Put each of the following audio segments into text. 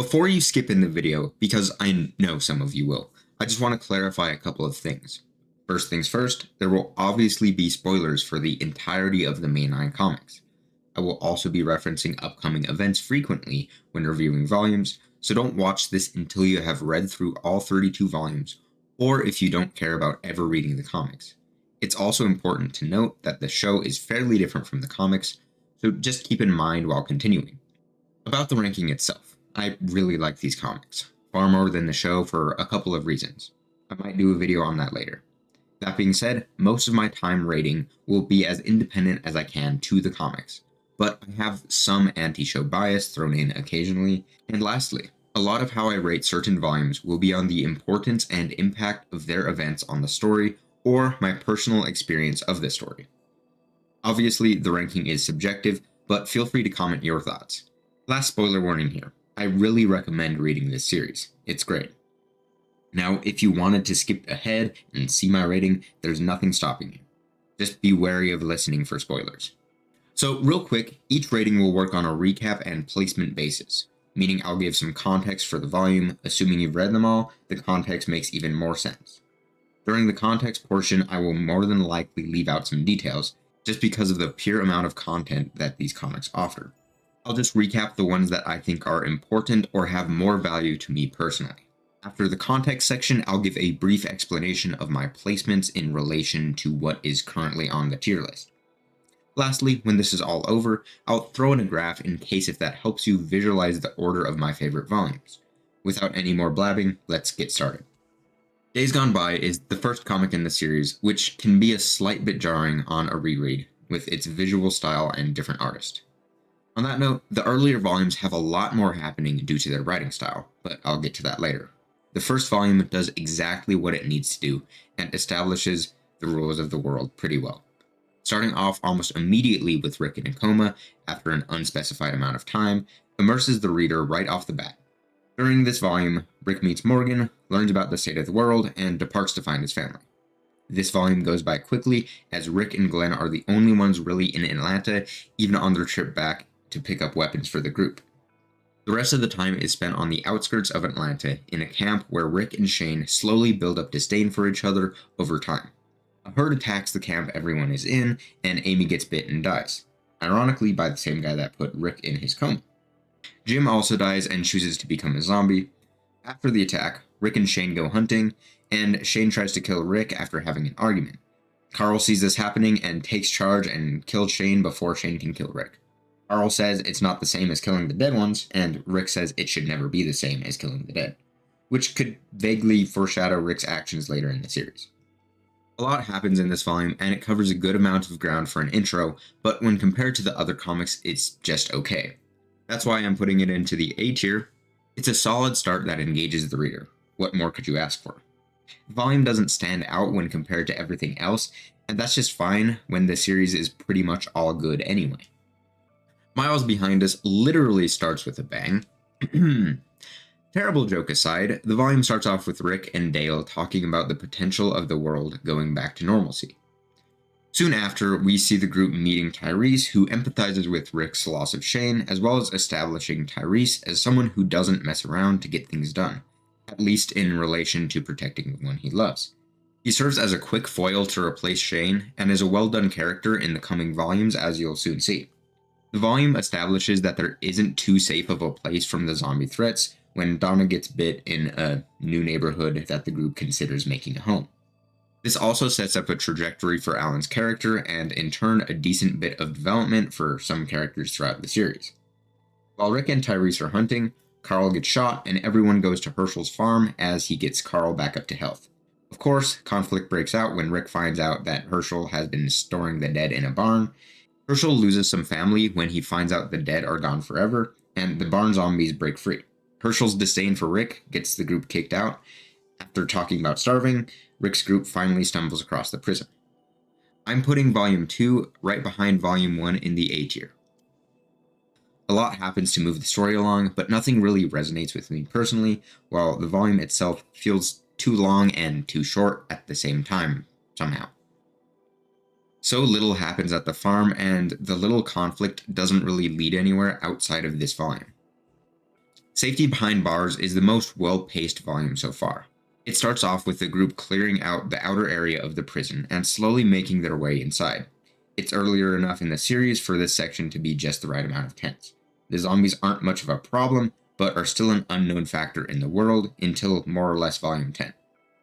Before you skip in the video, because I know some of you will, I just want to clarify a couple of things. First things first, there will obviously be spoilers for the entirety of the mainline comics. I will also be referencing upcoming events frequently when reviewing volumes, so don't watch this until you have read through all 32 volumes, or if you don't care about ever reading the comics. It's also important to note that the show is fairly different from the comics, so just keep in mind while continuing. About the ranking itself, I really like these comics, far more than the show for a couple of reasons. I might do a video on that later. That being said, most of my time rating will be as independent as I can to the comics, but I have some anti-show bias thrown in occasionally. And lastly, a lot of how I rate certain volumes will be on the importance and impact of their events on the story or my personal experience of the story. Obviously, the ranking is subjective, but feel free to comment your thoughts. Last spoiler warning here. I really recommend reading this series. It's great. Now, if you wanted to skip ahead and see my rating, there's nothing stopping you. Just be wary of listening for spoilers. So real quick, each rating will work on a recap and placement basis, meaning I'll give some context for the volume. Assuming you've read them all, the context makes even more sense. During the context portion, I will more than likely leave out some details, just because of the pure amount of content that these comics offer. I'll just recap the ones that I think are important or have more value to me personally. After the context section, I'll give a brief explanation of my placements in relation to what is currently on the tier list. Lastly, when this is all over, I'll throw in a graph in case if that helps you visualize the order of my favorite volumes. Without any more blabbing, let's get started. Days Gone By is the first comic in the series, which can be a slight bit jarring on a reread, with its visual style and different artist. On that note, the earlier volumes have a lot more happening due to their writing style, but I'll get to that later. The first volume does exactly what it needs to do and establishes the rules of the world pretty well. Starting off almost immediately with Rick in a coma after an unspecified amount of time, immerses the reader right off the bat. During this volume, Rick meets Morgan, learns about the state of the world, and departs to find his family. This volume goes by quickly as Rick and Glenn are the only ones really in Atlanta, even on their trip back to pick up weapons for the group. The rest of the time is spent on the outskirts of Atlanta in a camp where Rick and Shane slowly build up disdain for each other over time. A herd attacks the camp everyone is in, and Amy gets bit and dies, ironically by the same guy that put Rick in his coma. Jim also dies and chooses to become a zombie. After the attack, Rick and Shane go hunting, and Shane tries to kill Rick after having an argument. Carl sees this happening and takes charge and kills Shane before Shane can kill Rick. Carl says it's not the same as killing the dead ones, and Rick says it should never be the same as killing the dead, which could vaguely foreshadow Rick's actions later in the series. A lot happens in this volume, and it covers a good amount of ground for an intro, but when compared to the other comics, it's just okay. That's why I'm putting it into the A tier. It's a solid start that engages the reader. What more could you ask for? The volume doesn't stand out when compared to everything else, and that's just fine when the series is pretty much all good anyway. Miles Behind Us literally starts with a bang. Terrible joke aside, the volume starts off with Rick and Dale talking about the potential of the world going back to normalcy. Soon after, we see the group meeting Tyrese, who empathizes with Rick's loss of Shane, as well as establishing Tyrese as someone who doesn't mess around to get things done, at least in relation to protecting the one he loves. He serves as a quick foil to replace Shane, and is a well-done character in the coming volumes, as you'll soon see. The volume establishes that there isn't too safe of a place from the zombie threats when Donna gets bit in a new neighborhood that the group considers making a home. This also sets up a trajectory for Alan's character and, in turn, a decent bit of development for some characters throughout the series. While Rick and Tyrese are hunting, Carl gets shot and everyone goes to Herschel's farm as he gets Carl back up to health. Of course, conflict breaks out when Rick finds out that Herschel has been storing the dead in a barn. Herschel loses some family when he finds out the dead are gone forever, and the barn zombies break free. Herschel's disdain for Rick gets the group kicked out. After talking about starving, Rick's group finally stumbles across the prison. I'm putting Volume 2 right behind Volume 1 in the A tier. A lot happens to move the story along, but nothing really resonates with me personally, while the volume itself feels too long and too short at the same time, somehow. So little happens at the farm, and the little conflict doesn't really lead anywhere outside of this volume. Safety Behind Bars is the most well-paced volume so far. It starts off with the group clearing out the outer area of the prison and slowly making their way inside. It's earlier enough in the series for this section to be just the right amount of tense. The zombies aren't much of a problem, but are still an unknown factor in the world until more or less volume 10.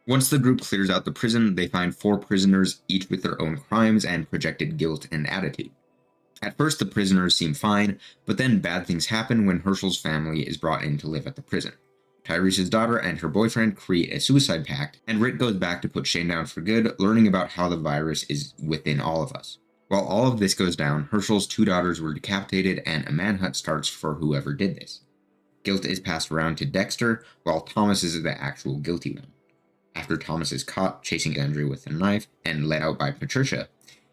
Once the group clears out the prison, they find 4 prisoners, each with their own crimes and projected guilt and attitude. At first, the prisoners seem fine, but then bad things happen when Herschel's family is brought in to live at the prison. Tyrese's daughter and her boyfriend create a suicide pact, and Rick goes back to put Shane down for good, learning about how the virus is within all of us. While all of this goes down, Herschel's 2 daughters were decapitated, and a manhunt starts for whoever did this. Guilt is passed around to Dexter, while Thomas is the actual guilty one. After Thomas is caught chasing Andrew with a knife and let out by Patricia,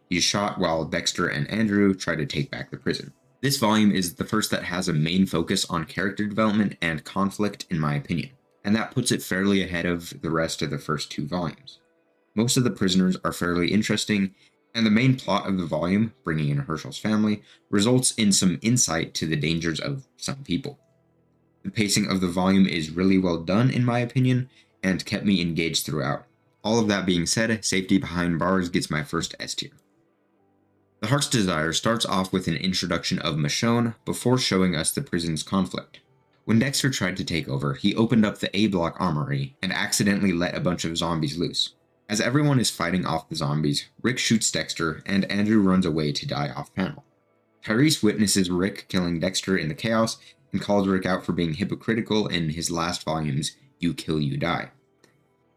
he's shot while Dexter and Andrew try to take back the prison. This volume is the first that has a main focus on character development and conflict, in my opinion, and that puts it fairly ahead of the rest of the first 2 volumes. Most of the prisoners are fairly interesting, and the main plot of the volume, bringing in Herschel's family, results in some insight to the dangers of some people. The pacing of the volume is really well done, in my opinion, and kept me engaged throughout. All of that being said, Safety Behind Bars gets my first S tier. The Heart's Desire starts off with an introduction of Michonne before showing us the prison's conflict. When Dexter tried to take over, he opened up the A-block armory and accidentally let a bunch of zombies loose. As everyone is fighting off the zombies, Rick shoots Dexter and Andrew runs away to die off-panel. Tyrese witnesses Rick killing Dexter in the chaos and calls Rick out for being hypocritical in his last volume's You Kill, You Die.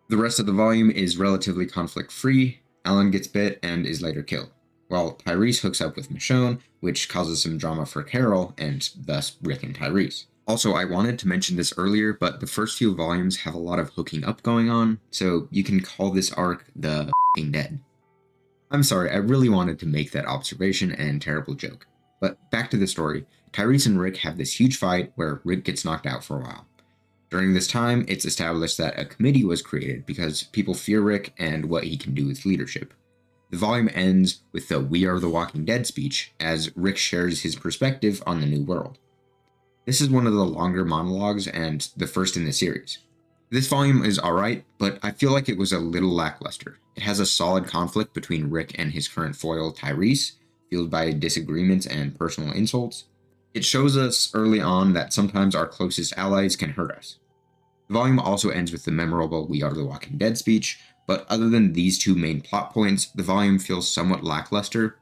The rest of the volume is relatively conflict-free. Alan gets bit and is later killed, while Tyrese hooks up with Michonne, which causes some drama for Carol and thus Rick and Tyrese. Also, I wanted to mention this earlier, but the first few volumes have a lot of hooking up going on, so you can call this arc the f***ing dead. I'm sorry, I really wanted to make that observation and terrible joke. But back to the story, Tyrese and Rick have this huge fight where Rick gets knocked out for a while. During this time, it's established that a committee was created because people fear Rick and what he can do with leadership. The volume ends with the "We are the Walking Dead" speech as Rick shares his perspective on the new world. This is one of the longer monologues and the first in the series. This volume is alright, but I feel like it was a little lackluster. It has a solid conflict between Rick and his current foil Tyrese, fueled by disagreements and personal insults. It shows us early on that sometimes our closest allies can hurt us. The volume also ends with the memorable "We are the Walking Dead" speech, but other than these 2 main plot points, the volume feels somewhat lackluster,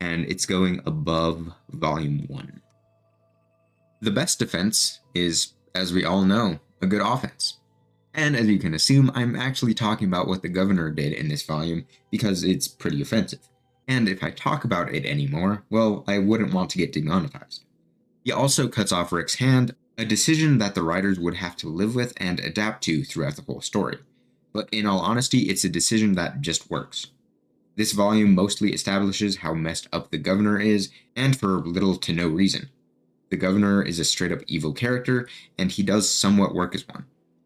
and it's going above volume 1. The best defense is, as we all know, a good offense. And as you can assume, I'm actually talking about what the governor did in this volume because it's pretty offensive. And if I talk about it anymore, well, I wouldn't want to get demonetized. He also cuts off Rick's hand, a decision that the writers would have to live with and adapt to throughout the whole story. But in all honesty, it's a decision that just works. This volume mostly establishes how messed up the governor is, and for little to no reason. The governor is a straight-up evil character, and he does somewhat work as one.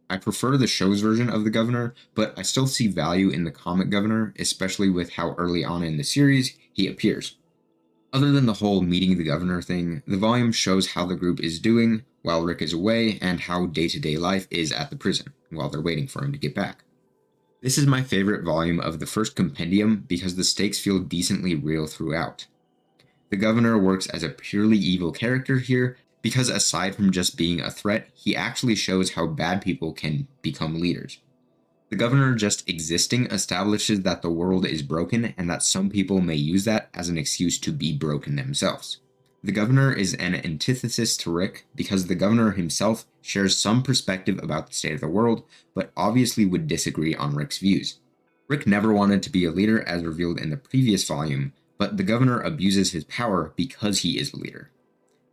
I prefer the show's version of the governor, but I still see value in the comic governor, especially with how early on in the series he appears. Other than the whole meeting the governor thing, the volume shows how the group is doing while Rick is away and how day-to-day life is at the prison while they're waiting for him to get back. This is my favorite volume of the first compendium because the stakes feel decently real throughout. The governor works as a purely evil character here because aside from just being a threat, he actually shows how bad people can become leaders. The governor just existing establishes that the world is broken and that some people may use that as an excuse to be broken themselves. The governor is an antithesis to Rick because the governor himself shares some perspective about the state of the world, but obviously would disagree on Rick's views. Rick never wanted to be a leader as revealed in the previous volume, but the governor abuses his power because he is a leader.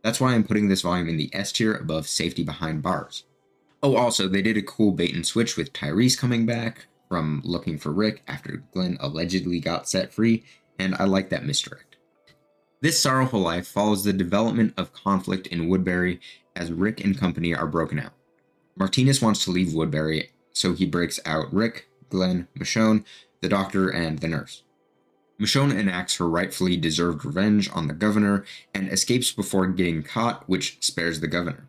That's why I'm putting this volume in the S tier above Safety Behind Bars. Oh, also, they did a cool bait and switch with Tyrese coming back from looking for Rick after Glenn allegedly got set free, and I like that misdirect. This Sorrowful Life follows the development of conflict in Woodbury as Rick and company are broken out. Martinez wants to leave Woodbury, so he breaks out Rick, Glenn, Michonne, the doctor, and the nurse. Michonne enacts her rightfully deserved revenge on the governor and escapes before getting caught, which spares the governor.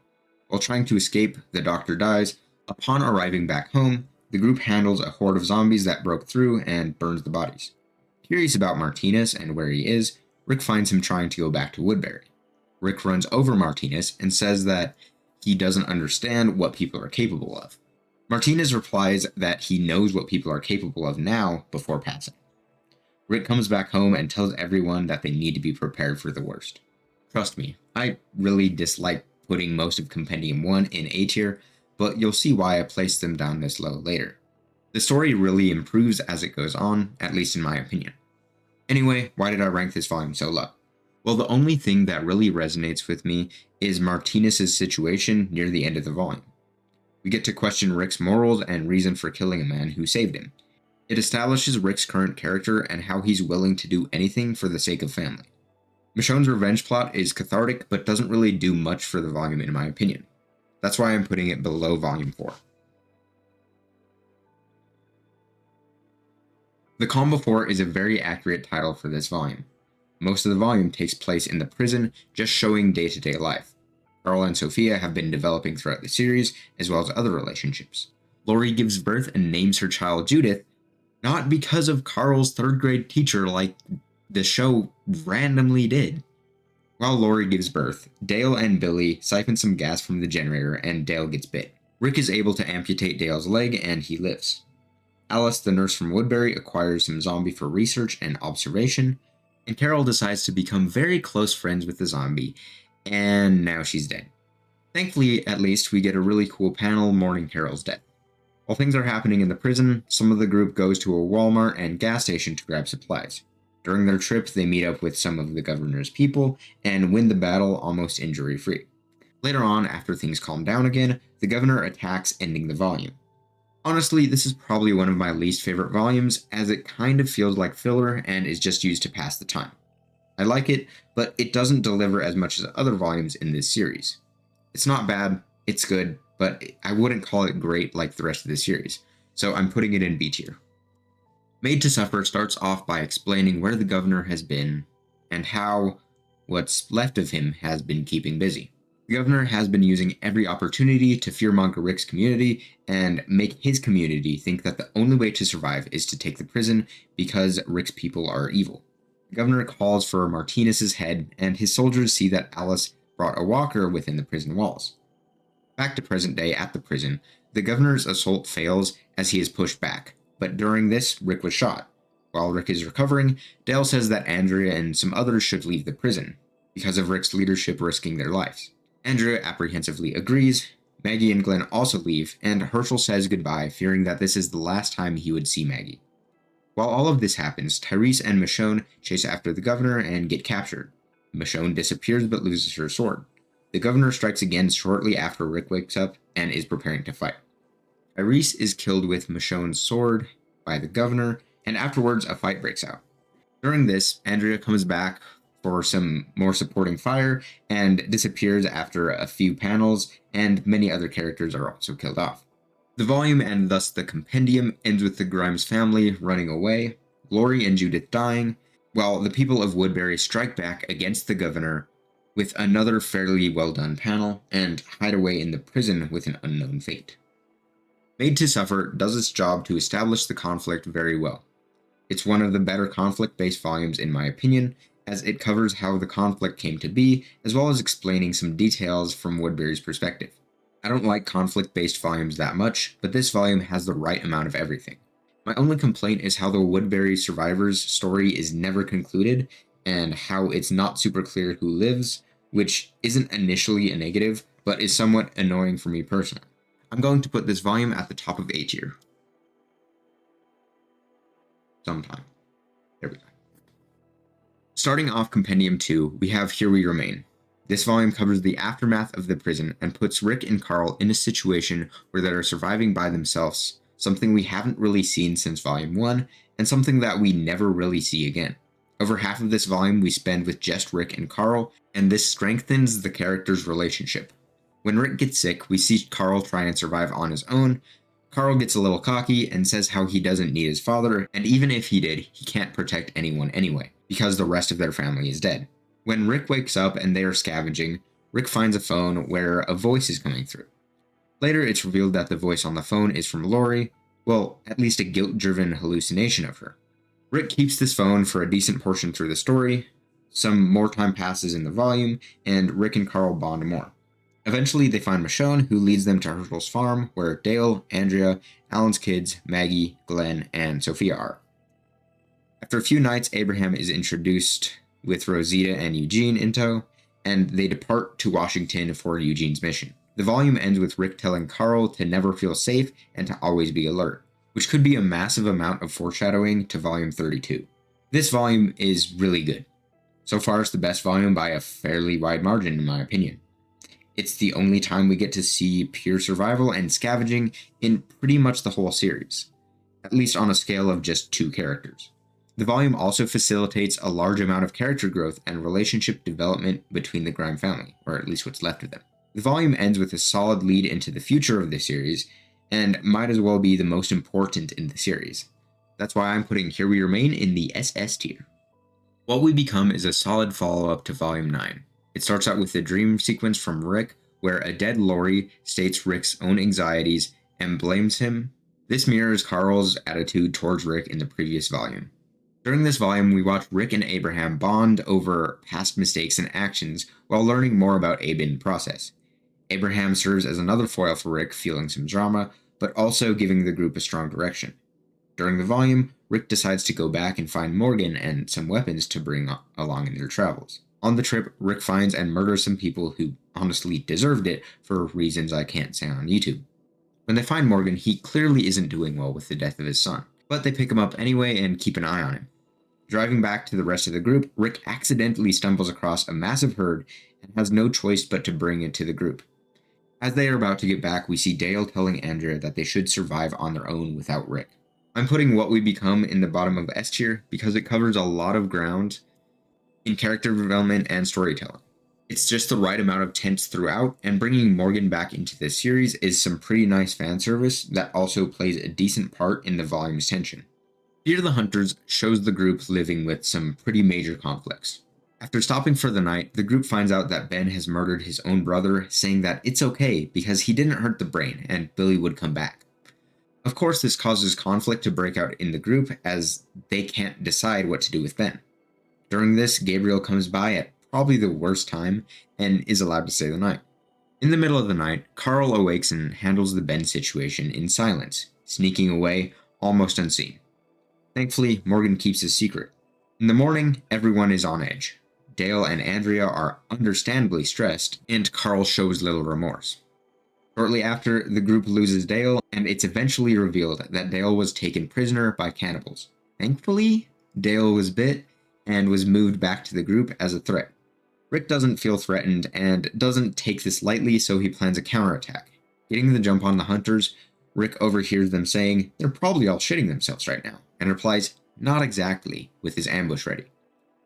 While trying to escape, the doctor dies. Upon arriving back home, the group handles a horde of zombies that broke through and burns the bodies. Curious about Martinez and where he is, Rick finds him trying to go back to Woodbury. Rick runs over Martinez and says that he doesn't understand what people are capable of. Martinez replies that he knows what people are capable of now before passing. Rick comes back home and tells everyone that they need to be prepared for the worst. Trust me, I really dislike putting most of Compendium 1 in A tier, but you'll see why I placed them down this low later. The story really improves as it goes on, at least in my opinion. Anyway, why did I rank this volume so low? Well, the only thing that really resonates with me is Martinez's situation near the end of the volume. We get to question Rick's morals and reason for killing a man who saved him. It establishes Rick's current character and how he's willing to do anything for the sake of family. Michonne's revenge plot is cathartic, but doesn't really do much for the volume in my opinion. That's why I'm putting it below Volume 4. The Calm Before is a very accurate title for this volume. Most of the volume takes place in the prison, just showing day-to-day life. Carl and Sophia have been developing throughout the series, as well as other relationships. Lori gives birth and names her child Judith, not because of Carl's third-grade teacher like the show randomly did. While Lori gives birth, Dale and Billy siphon some gas from the generator and Dale gets bit. Rick is able to amputate Dale's leg and he lives. Alice, the nurse from Woodbury, acquires some zombie for research and observation, and Carol decides to become very close friends with the zombie, and now she's dead. Thankfully, at least, we get a really cool panel mourning Carol's death. While things are happening in the prison, some of the group goes to a Walmart and gas station to grab supplies. During their trip, they meet up with some of the governor's people and win the battle almost injury-free. Later on, after things calm down again, the governor attacks, ending the volume. Honestly, this is probably one of my least favorite volumes, as it kind of feels like filler and is just used to pass the time. I like it, but it doesn't deliver as much as other volumes in this series. It's not bad, it's good, but I wouldn't call it great like the rest of the series, so I'm putting it in B tier. Made to Suffer starts off by explaining where the governor has been and how what's left of him has been keeping busy. The governor has been using every opportunity to fearmonger Rick's community and make his community think that the only way to survive is to take the prison because Rick's people are evil. The governor calls for Martinez's head, and his soldiers see that Alice brought a walker within the prison walls. Back to present day at the prison, the governor's assault fails as he is pushed back, but during this, Rick was shot. While Rick is recovering, Dale says that Andrea and some others should leave the prison, because of Rick's leadership risking their lives. Andrea apprehensively agrees. Maggie and Glenn also leave, and Herschel says goodbye, fearing that this is the last time he would see Maggie. While all of this happens, Tyrese and Michonne chase after the governor and get captured. Michonne disappears but loses her sword. The governor strikes again shortly after Rick wakes up and is preparing to fight. Tyrese is killed with Michonne's sword by the governor, and afterwards a fight breaks out. During this, Andrea comes back for some more supporting fire and disappears after a few panels, and many other characters are also killed off. The volume, and thus the compendium, ends with the Grimes family running away, Lori and Judith dying, while the people of Woodbury strike back against the governor with another fairly well done panel and hide away in the prison with an unknown fate. Made to Suffer does its job to establish the conflict very well. It's one of the better conflict-based volumes in my opinion, as it covers how the conflict came to be, as well as explaining some details from Woodbury's perspective. I don't like conflict-based volumes that much, but this volume has the right amount of everything. My only complaint is how the Woodbury survivors story is never concluded, and how it's not super clear who lives, which isn't initially a negative, but is somewhat annoying for me personally. I'm going to put this volume at the top of A tier. Sometime. There we go. Starting off Compendium 2, we have Here We Remain. This volume covers the aftermath of the prison and puts Rick and Carl in a situation where they are surviving by themselves, something we haven't really seen since Volume 1, and something that we never really see again. Over half of this volume we spend with just Rick and Carl, and this strengthens the characters' relationship. When Rick gets sick, we see Carl try and survive on his own. Carl gets a little cocky and says how he doesn't need his father, and even if he did, he can't protect anyone anyway, because the rest of their family is dead. When Rick wakes up and they are scavenging, Rick finds a phone where a voice is coming through. Later, it's revealed that the voice on the phone is from Lori, well, at least a guilt-driven hallucination of her. Rick keeps this phone for a decent portion through the story, some more time passes in the volume, and Rick and Carl bond more. Eventually, they find Michonne, who leads them to Herschel's farm, where Dale, Andrea, Alan's kids, Maggie, Glenn, and Sophia are. After a few nights, Abraham is introduced with Rosita and Eugene in tow, and they depart to Washington for Eugene's mission. The volume ends with Rick telling Carl to never feel safe and to always be alert, which could be a massive amount of foreshadowing to volume 32. This volume is really good. So far, it's the best volume by a fairly wide margin, in my opinion. It's the only time we get to see pure survival and scavenging in pretty much the whole series, at least on a scale of just 2 characters. The volume also facilitates a large amount of character growth and relationship development between the Grime family, or at least what's left of them. The volume ends with a solid lead into the future of the series, and might as well be the most important in the series. That's why I'm putting Here We Remain in the SS tier. What We Become is a solid follow-up to Volume 9. It starts out with a dream sequence from Rick, where a dead Lori states Rick's own anxieties and blames him. This mirrors Carl's attitude towards Rick in the previous volume. During this volume, we watch Rick and Abraham bond over past mistakes and actions while learning more about Abe in the process. Abraham serves as another foil for Rick, fueling some drama, but also giving the group a strong direction. During the volume, Rick decides to go back and find Morgan and some weapons to bring along in their travels. On the trip, Rick finds and murders some people who honestly deserved it for reasons I can't say on YouTube. When they find Morgan, he clearly isn't doing well with the death of his son, but they pick him up anyway and keep an eye on him. Driving back to the rest of the group, Rick accidentally stumbles across a massive herd and has no choice but to bring it to the group. As they are about to get back, we see Dale telling Andrea that they should survive on their own without Rick. I'm putting What We Become in the bottom of S tier because it covers a lot of ground in character development and storytelling. It's just the right amount of tense throughout, and bringing Morgan back into this series is some pretty nice fan service that also plays a decent part in the volume's tension. Fear the Hunters shows the group living with some pretty major conflicts. After stopping for the night, the group finds out that Ben has murdered his own brother, saying that it's okay because he didn't hurt the brain and Billy would come back. Of course, this causes conflict to break out in the group as they can't decide what to do with Ben. During this, Gabriel comes by at probably the worst time and is allowed to stay the night. In the middle of the night, Carl awakes and handles the Ben situation in silence, sneaking away almost unseen. Thankfully, Morgan keeps his secret. In the morning, everyone is on edge. Dale and Andrea are understandably stressed, and Carl shows little remorse. Shortly after, the group loses Dale, and it's eventually revealed that Dale was taken prisoner by cannibals. Thankfully, Dale was bit and was moved back to the group as a threat. Rick doesn't feel threatened and doesn't take this lightly, so he plans a counterattack. Getting the jump on the hunters, Rick overhears them saying they're probably all shitting themselves right now, and replies, "Not exactly," with his ambush ready.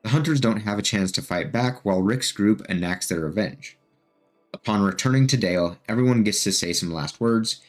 The hunters don't have a chance to fight back while Rick's group enacts their revenge. Upon returning to Dale, everyone gets to say some last words.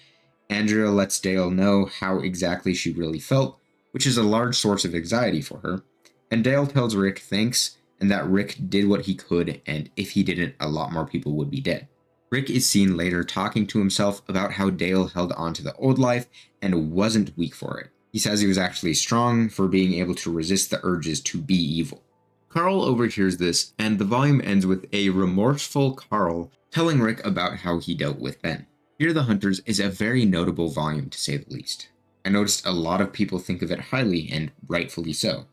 Andrea lets Dale know how exactly she really felt, which is a large source of anxiety for her, and Dale tells Rick thanks and that Rick did what he could, and if he didn't, a lot more people would be dead. Rick is seen later talking to himself about how Dale held on to the old life and wasn't weak for it. He says he was actually strong for being able to resist the urges to be evil. Carl overhears this, and the volume ends with a remorseful Carl telling Rick about how he dealt with Ben. Fear the Hunters is a very notable volume, to say the least. I noticed a lot of people think of it highly, and rightfully so.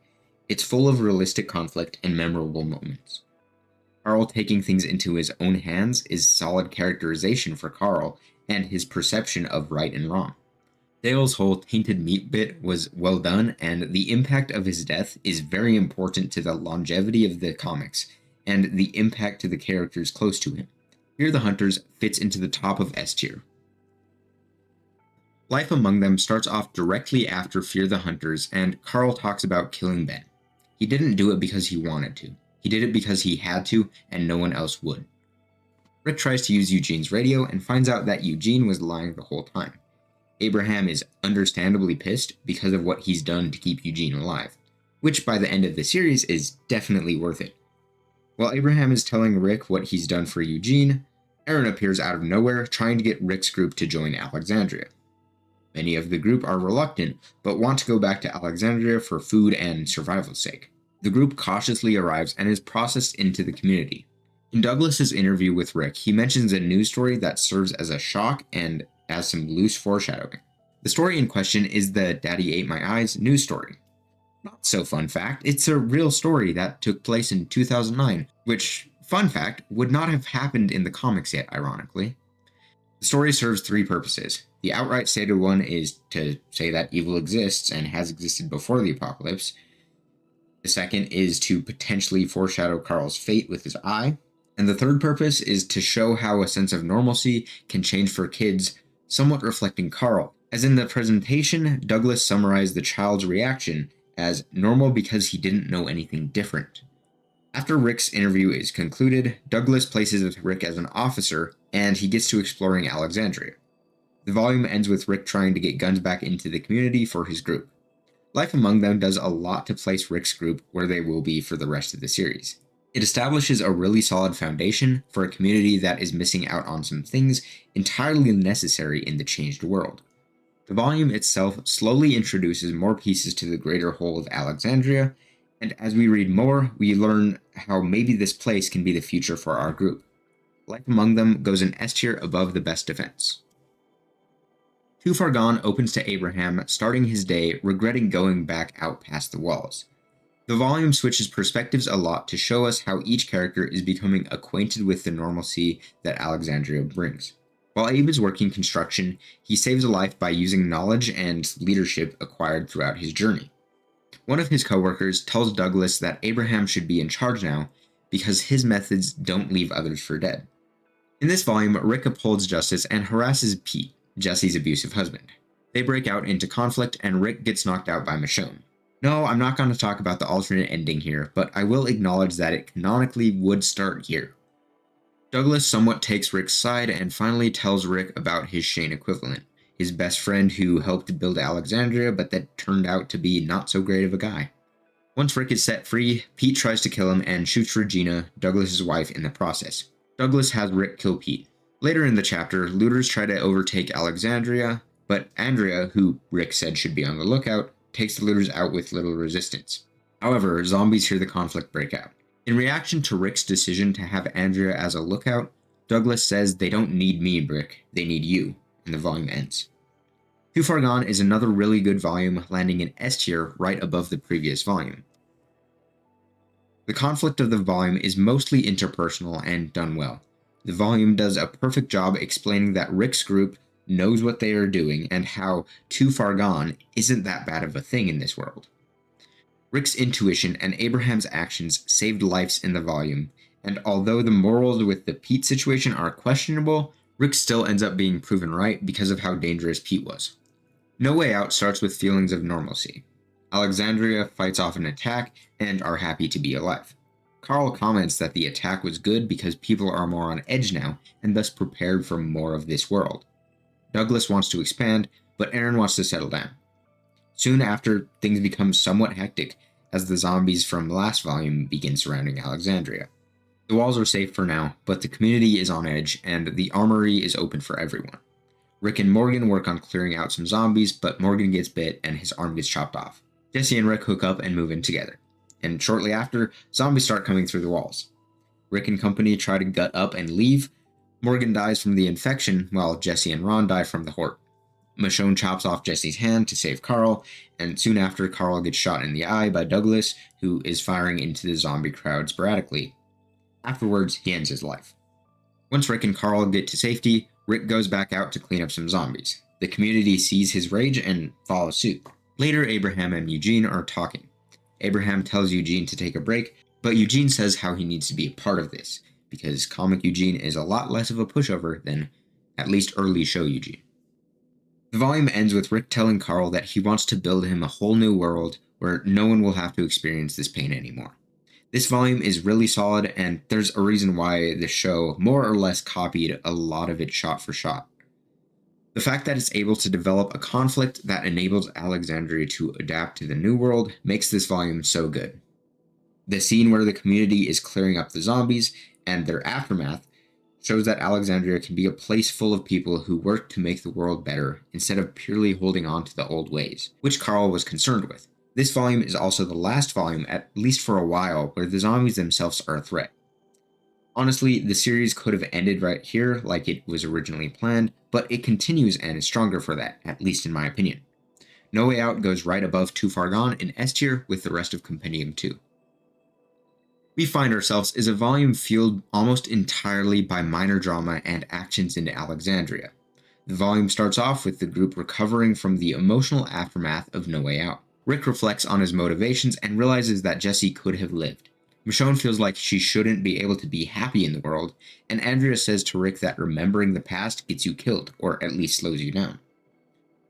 It's full of realistic conflict and memorable moments. Carl taking things into his own hands is solid characterization for Carl and his perception of right and wrong. Dale's whole tainted meat bit was well done, and the impact of his death is very important to the longevity of the comics and the impact to the characters close to him. Fear the Hunters fits into the top of S tier. Life Among Them starts off directly after Fear the Hunters, and Carl talks about killing Ben. He didn't do it because he wanted to. He did it because he had to, and no one else would. Rick tries to use Eugene's radio and finds out that Eugene was lying the whole time. Abraham is understandably pissed because of what he's done to keep Eugene alive, which by the end of the series is definitely worth it. While Abraham is telling Rick what he's done for Eugene, Aaron appears out of nowhere trying to get Rick's group to join Alexandria. Many of the group are reluctant, but want to go back to Alexandria for food and survival's sake. The group cautiously arrives and is processed into the community. In Douglas's interview with Rick, he mentions a news story that serves as a shock and as some loose foreshadowing. The story in question is the Daddy Ate My Eyes news story. Not so fun fact, it's a real story that took place in 2009, which, fun fact, would not have happened in the comics yet, ironically. The story serves three purposes. The outright stated one is to say that evil exists and has existed before the apocalypse. The second is to potentially foreshadow Carl's fate with his eye. And the third purpose is to show how a sense of normalcy can change for kids, somewhat reflecting Carl. As in the presentation, Douglas summarized the child's reaction as normal because he didn't know anything different. After Rick's interview is concluded, Douglas places Rick as an officer, and he gets to exploring Alexandria. The volume ends with Rick trying to get guns back into the community for his group. Life Among Them does a lot to place Rick's group where they will be for the rest of the series. It establishes a really solid foundation for a community that is missing out on some things entirely necessary in the changed world. The volume itself slowly introduces more pieces to the greater whole of Alexandria, and as we read more, we learn how maybe this place can be the future for our group. Life Among Them goes an S tier above The Best Defense. Too Far Gone opens to Abraham starting his day regretting going back out past the walls. The volume switches perspectives a lot to show us how each character is becoming acquainted with the normalcy that Alexandria brings. While Abe is working construction, he saves a life by using knowledge and leadership acquired throughout his journey. One of his coworkers tells Douglas that Abraham should be in charge now because his methods don't leave others for dead. In this volume, Rick upholds justice and harasses Pete, Jesse's abusive husband. They break out into conflict and Rick gets knocked out by Michonne. No, I'm not going to talk about the alternate ending here, but I will acknowledge that it canonically would start here. Douglas somewhat takes Rick's side and finally tells Rick about his Shane equivalent, his best friend who helped build Alexandria but that turned out to be not so great of a guy. Once Rick is set free, Pete tries to kill him and shoots Regina, Douglas's wife, in the process. Douglas has Rick kill Pete. Later in the chapter, looters try to overtake Alexandria, but Andrea, who Rick said should be on the lookout, takes the looters out with little resistance. However, zombies hear the conflict break out. In reaction to Rick's decision to have Andrea as a lookout, Douglas says they don't need me, Rick, they need you, and the volume ends. Too Far Gone is another really good volume, landing an S tier right above the previous volume. The conflict of the volume is mostly interpersonal and done well. The volume does a perfect job explaining that Rick's group knows what they are doing and how Too Far Gone isn't that bad of a thing in this world. Rick's intuition and Abraham's actions saved lives in the volume, and although the morals with the Pete situation are questionable, Rick still ends up being proven right because of how dangerous Pete was. No Way Out starts with feelings of normalcy. Alexandria fights off an attack and are happy to be alive. Carl comments that the attack was good because people are more on edge now and thus prepared for more of this world. Douglas wants to expand, but Aaron wants to settle down. Soon after, things become somewhat hectic as the zombies from last volume begin surrounding Alexandria. The walls are safe for now, but the community is on edge and the armory is open for everyone. Rick and Morgan work on clearing out some zombies, but Morgan gets bit and his arm gets chopped off. Jesse and Rick hook up and move in together. And shortly after, zombies start coming through the walls. Rick and company try to gut up and leave. Morgan dies from the infection, while Jesse and Ron die from the horde. Michonne chops off Jesse's hand to save Carl, and soon after, Carl gets shot in the eye by Douglas, who is firing into the zombie crowd sporadically. Afterwards, he ends his life. Once Rick and Carl get to safety, Rick goes back out to clean up some zombies. The community sees his rage and follows suit. Later, Abraham and Eugene are talking. Abraham tells Eugene to take a break, but Eugene says how he needs to be a part of this, because comic Eugene is a lot less of a pushover than at least early show Eugene. The volume ends with Rick telling Carl that he wants to build him a whole new world where no one will have to experience this pain anymore. This volume is really solid, and there's a reason why the show more or less copied a lot of it shot for shot. The fact that it's able to develop a conflict that enables Alexandria to adapt to the new world makes this volume so good. The scene where the community is clearing up the zombies and their aftermath shows that Alexandria can be a place full of people who work to make the world better instead of purely holding on to the old ways, which Carl was concerned with. This volume is also the last volume, at least for a while, where the zombies themselves are a threat. Honestly, the series could have ended right here like it was originally planned, but it continues and is stronger for that, at least in my opinion. No Way Out goes right above Too Far Gone in S tier with the rest of Compendium 2. We Find Ourselves is a volume fueled almost entirely by minor drama and actions in Alexandria. The volume starts off with the group recovering from the emotional aftermath of No Way Out. Rick reflects on his motivations and realizes that Jesse could have lived. Michonne feels like she shouldn't be able to be happy in the world, and Andrea says to Rick that remembering the past gets you killed, or at least slows you down.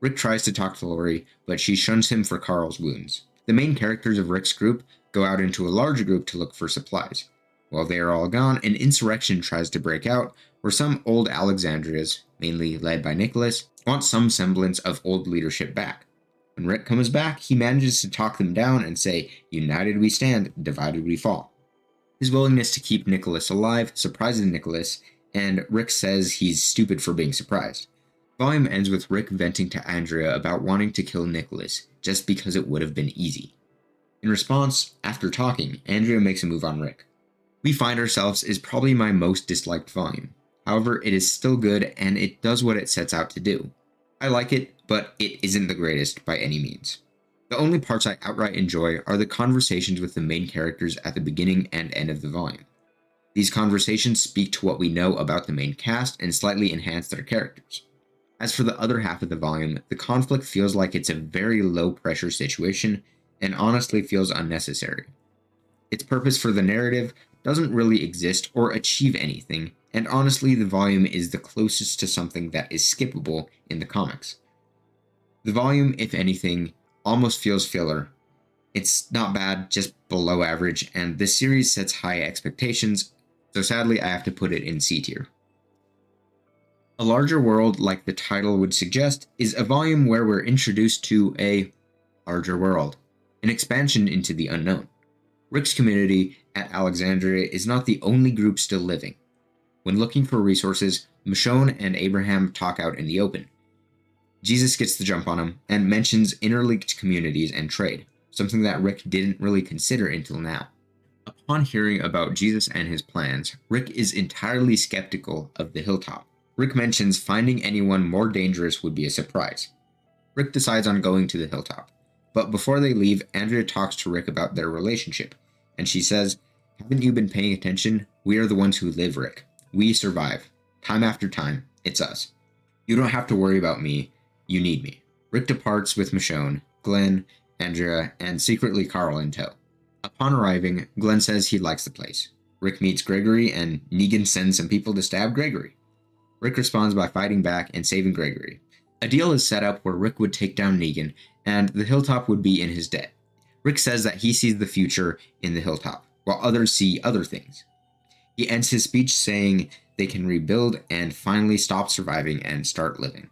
Rick tries to talk to Lori, but she shuns him for Carl's wounds. The main characters of Rick's group go out into a larger group to look for supplies. While they are all gone, an insurrection tries to break out, where some old Alexandrias, mainly led by Nicholas, want some semblance of old leadership back. When Rick comes back, he manages to talk them down and say, "United we stand, divided we fall." His willingness to keep Nicholas alive surprises Nicholas, and Rick says he's stupid for being surprised. The volume ends with Rick venting to Andrea about wanting to kill Nicholas, just because it would have been easy. In response, after talking, Andrea makes a move on Rick. We Find Ourselves is probably my most disliked volume. However, it is still good and it does what it sets out to do. I like it, but it isn't the greatest by any means. The only parts I outright enjoy are the conversations with the main characters at the beginning and end of the volume. These conversations speak to what we know about the main cast and slightly enhance their characters. As for the other half of the volume, the conflict feels like it's a very low pressure situation and honestly feels unnecessary. Its purpose for the narrative doesn't really exist or achieve anything, and honestly the volume is the closest to something that is skippable in the comics. The volume, if anything, almost feels filler. It's not bad, just below average, and this series sets high expectations, so sadly I have to put it in C tier. A Larger World, like the title would suggest, is a volume where we're introduced to a larger world, an expansion into the unknown. Rick's community at Alexandria is not the only group still living. When looking for resources, Michonne and Abraham talk out in the open. Jesus gets the jump on him and mentions interlinked communities and trade, something that Rick didn't really consider until now. Upon hearing about Jesus and his plans, Rick is entirely skeptical of the hilltop. Rick mentions finding anyone more dangerous would be a surprise. Rick decides on going to the hilltop, but before they leave, Andrea talks to Rick about their relationship, and she says, "Haven't you been paying attention? We are the ones who live, Rick. We survive. Time after time, it's us. You don't have to worry about me. You need me." Rick departs with Michonne, Glenn, Andrea, and secretly Carl in tow. Upon arriving, Glenn says he likes the place. Rick meets Gregory, and Negan sends some people to stab Gregory. Rick responds by fighting back and saving Gregory. A deal is set up where Rick would take down Negan, and the hilltop would be in his debt. Rick says that he sees the future in the hilltop, while others see other things. He ends his speech saying they can rebuild and finally stop surviving and start living.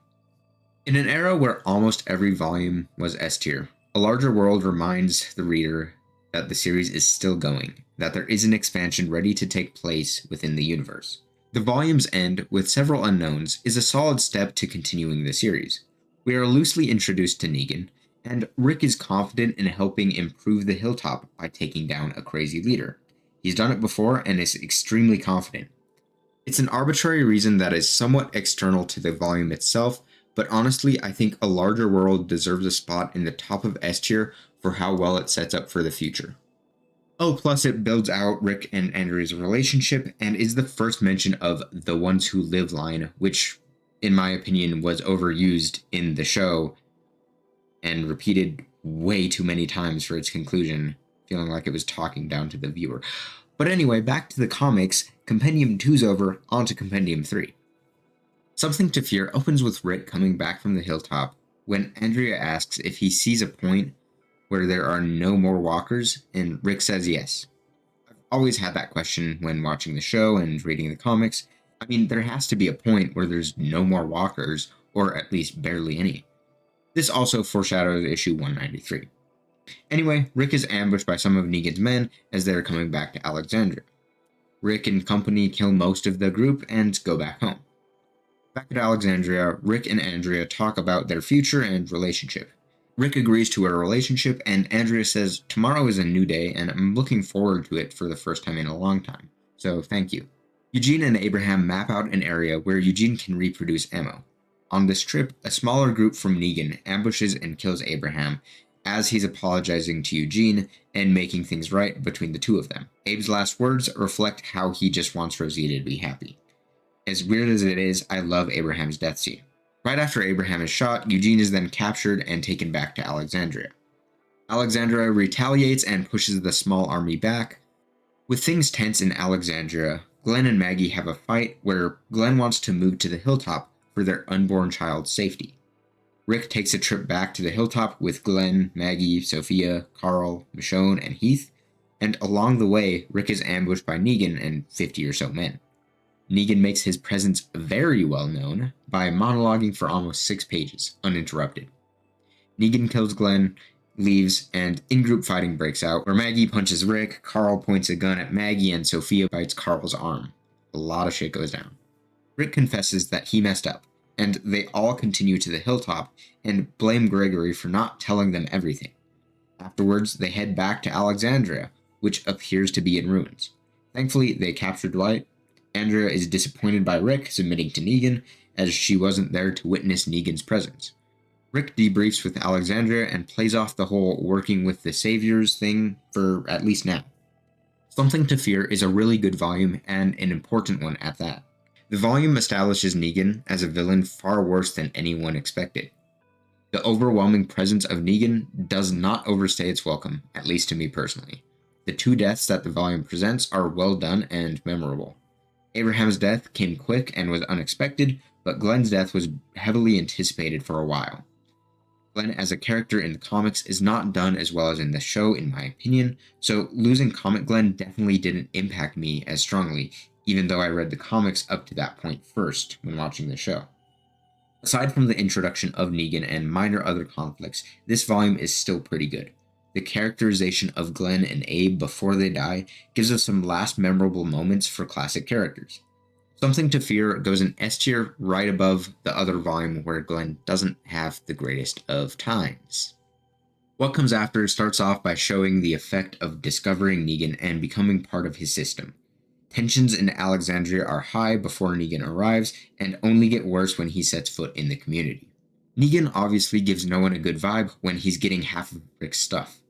In an era where almost every volume was S tier, A Larger World reminds the reader that the series is still going, that there is an expansion ready to take place within the universe. The volume's end, with several unknowns, is a solid step to continuing the series. We are loosely introduced to Negan, and Rick is confident in helping improve the hilltop by taking down a crazy leader. He's done it before and is extremely confident. It's an arbitrary reason that is somewhat external to the volume itself, but honestly I think A Larger World deserves a spot in the top of S tier for how well it sets up for the future. Oh, plus it builds out Rick and Andrea's relationship and is the first mention of the ones who live line, which, in my opinion, was overused in the show and repeated way too many times for its conclusion, feeling like it was talking down to the viewer. But anyway, back to the comics, Compendium 2's over, on to Compendium 3. Something to Fear opens with Rick coming back from the hilltop when Andrea asks if he sees a point where there are no more walkers, and Rick says yes. I've always had that question when watching the show and reading the comics. I mean, there has to be a point where there's no more walkers, or at least barely any. This also foreshadows issue 193. Anyway, Rick is ambushed by some of Negan's men as they are coming back to Alexandria. Rick and company kill most of the group and go back home. Back at Alexandria, Rick and Andrea talk about their future and relationship. Rick agrees to a relationship, and Andrea says, "Tomorrow is a new day, and I'm looking forward to it for the first time in a long time, so thank you." Eugene and Abraham map out an area where Eugene can reproduce ammo. On this trip, a smaller group from Negan ambushes and kills Abraham as he's apologizing to Eugene and making things right between the two of them. Abe's last words reflect how he just wants Rosita to be happy. As weird as it is, I love Abraham's death scene. Right after Abraham is shot, Eugene is then captured and taken back to Alexandria. Alexandria retaliates and pushes the small army back. With things tense in Alexandria, Glenn and Maggie have a fight where Glenn wants to move to the hilltop for their unborn child's safety. Rick takes a trip back to the hilltop with Glenn, Maggie, Sophia, Carl, Michonne, and Heath, and along the way, Rick is ambushed by Negan and 50 or so men. Negan makes his presence very well known by monologuing for almost 6 pages, uninterrupted. Negan kills Glenn, leaves, and in-group fighting breaks out, where Maggie punches Rick, Carl points a gun at Maggie, and Sophia bites Carl's arm. A lot of shit goes down. Rick confesses that he messed up, and they all continue to the hilltop and blame Gregory for not telling them everything. Afterwards, they head back to Alexandria, which appears to be in ruins. Thankfully, they capture Dwight. Andrea is disappointed by Rick submitting to Negan, as she wasn't there to witness Negan's presence. Rick debriefs with Alexandria and plays off the whole working with the saviors thing for at least now. Something to Fear is a really good volume, and an important one at that. The volume establishes Negan as a villain far worse than anyone expected. The overwhelming presence of Negan does not overstay its welcome, at least to me personally. The 2 deaths that the volume presents are well done and memorable. Abraham's death came quick and was unexpected, but Glenn's death was heavily anticipated for a while. Glenn as a character in the comics is not done as well as in the show, in my opinion, so losing Comic Glenn definitely didn't impact me as strongly, even though I read the comics up to that point first when watching the show. Aside from the introduction of Negan and minor other conflicts, this volume is still pretty good. The characterization of Glenn and Abe before they die gives us some last memorable moments for classic characters. Something to Fear goes in S tier right above the other volume where Glenn doesn't have the greatest of times. What Comes After starts off by showing the effect of discovering Negan and becoming part of his system. Tensions in Alexandria are high before Negan arrives and only get worse when he sets foot in the community. Negan obviously gives no one a good vibe when he's getting half of Rick's stuff.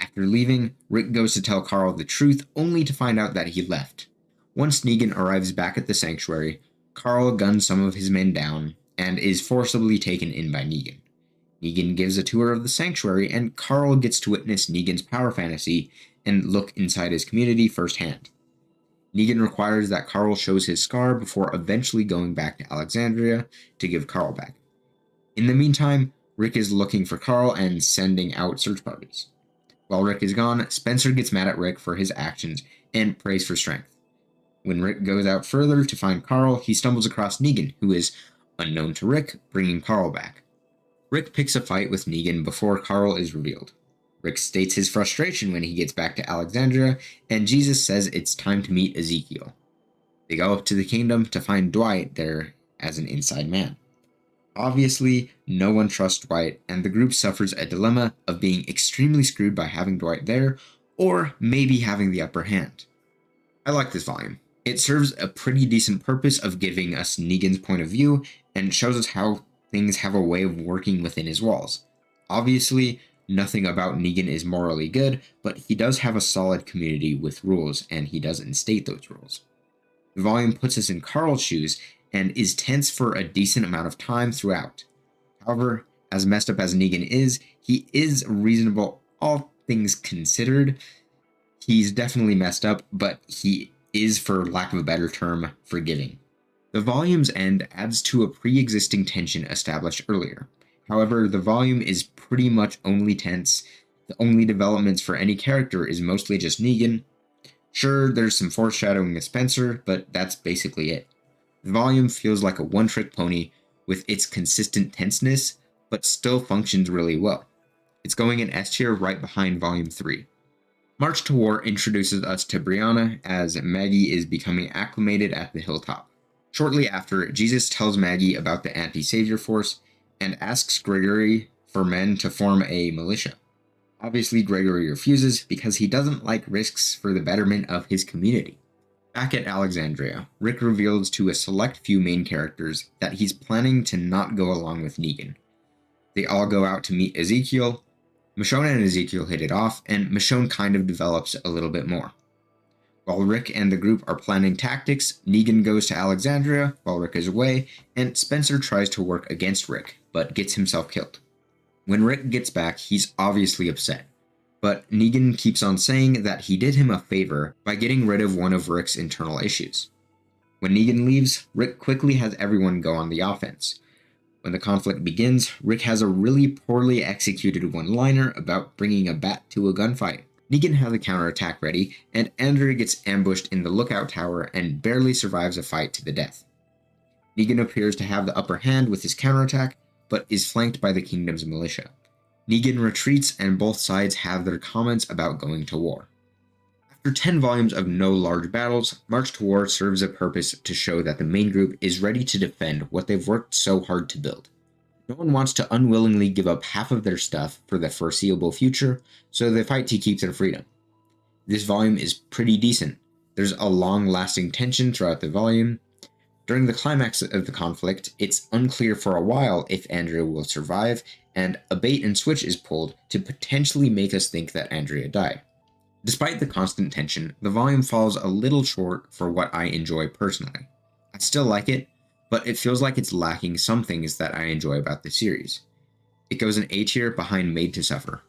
After leaving, Rick goes to tell Carl the truth only to find out that he left. Once Negan arrives back at the sanctuary, Carl guns some of his men down and is forcibly taken in by Negan. Negan gives a tour of the sanctuary and Carl gets to witness Negan's power fantasy and look inside his community firsthand. Negan requires that Carl shows his scar before eventually going back to Alexandria to give Carl back. In the meantime, Rick is looking for Carl and sending out search parties. While Rick is gone, Spencer gets mad at Rick for his actions and prays for strength. When Rick goes out further to find Carl, he stumbles across Negan, who is, unknown to Rick, bringing Carl back. Rick picks a fight with Negan before Carl is revealed. Rick states his frustration when he gets back to Alexandria, and Jesus says it's time to meet Ezekiel. They go up to the kingdom to find Dwight there as an inside man. Obviously, no one trusts Dwight, and the group suffers a dilemma of being extremely screwed by having Dwight there, or maybe having the upper hand. I like this volume. It serves a pretty decent purpose of giving us Negan's point of view, and shows us how things have a way of working within his walls. Obviously, nothing about Negan is morally good, but he does have a solid community with rules, and he does instate those rules. The volume puts us in Carl's shoes, and is tense for a decent amount of time throughout. However, as messed up as Negan is, he is reasonable, all things considered. He's definitely messed up, but he is, for lack of a better term, forgiving. The volume's end adds to a pre-existing tension established earlier. However, the volume is pretty much only tense. The only developments for any character is mostly just Negan. Sure, there's some foreshadowing of Spencer, but that's basically it. The volume feels like a one-trick pony with its consistent tenseness, but still functions really well. It's going in S tier right behind Volume 3. March to War introduces us to Brianna as Maggie is becoming acclimated at the hilltop. Shortly after, Jesus tells Maggie about the anti-savior force and asks Gregory for men to form a militia. Obviously, Gregory refuses because he doesn't like risks for the betterment of his community. Back at Alexandria, Rick reveals to a select few main characters that he's planning to not go along with Negan. They all go out to meet Ezekiel. Michonne and Ezekiel hit it off, and Michonne kind of develops a little bit more. While Rick and the group are planning tactics, Negan goes to Alexandria while Rick is away, and Spencer tries to work against Rick, but gets himself killed. When Rick gets back, he's obviously upset, but Negan keeps on saying that he did him a favor by getting rid of one of Rick's internal issues. When Negan leaves, Rick quickly has everyone go on the offense. When the conflict begins, Rick has a really poorly executed one-liner about bringing a bat to a gunfight. Negan has a counterattack ready, and Andrea gets ambushed in the lookout tower and barely survives a fight to the death. Negan appears to have the upper hand with his counterattack, but is flanked by the Kingdom's militia. Negan retreats, and both sides have their comments about going to war. After 10 volumes of no large battles, March to War serves a purpose to show that the main group is ready to defend what they've worked so hard to build. No one wants to unwillingly give up half of their stuff for the foreseeable future, so they fight to keep their freedom. This volume is pretty decent. There's a long-lasting tension throughout the volume. During the climax of the conflict, it's unclear for a while if Andrea will survive, and a bait and switch is pulled to potentially make us think that Andrea died. Despite the constant tension, the volume falls a little short for what I enjoy personally. I still like it, but it feels like it's lacking some things that I enjoy about the series. It goes in A tier behind Made to Suffer.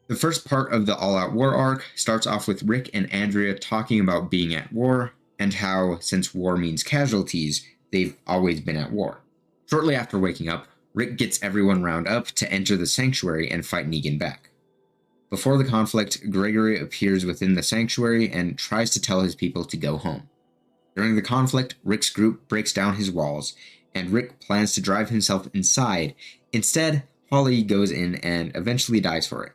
The first part of the All-Out War arc starts off with Rick and Andrea talking about being at war, and how, since war means casualties, they've always been at war. Shortly after waking up, Rick gets everyone round up to enter the sanctuary and fight Negan back. Before the conflict, Gregory appears within the sanctuary and tries to tell his people to go home. During the conflict, Rick's group breaks down his walls, and Rick plans to drive himself inside. Instead, Holly goes in and eventually dies for it.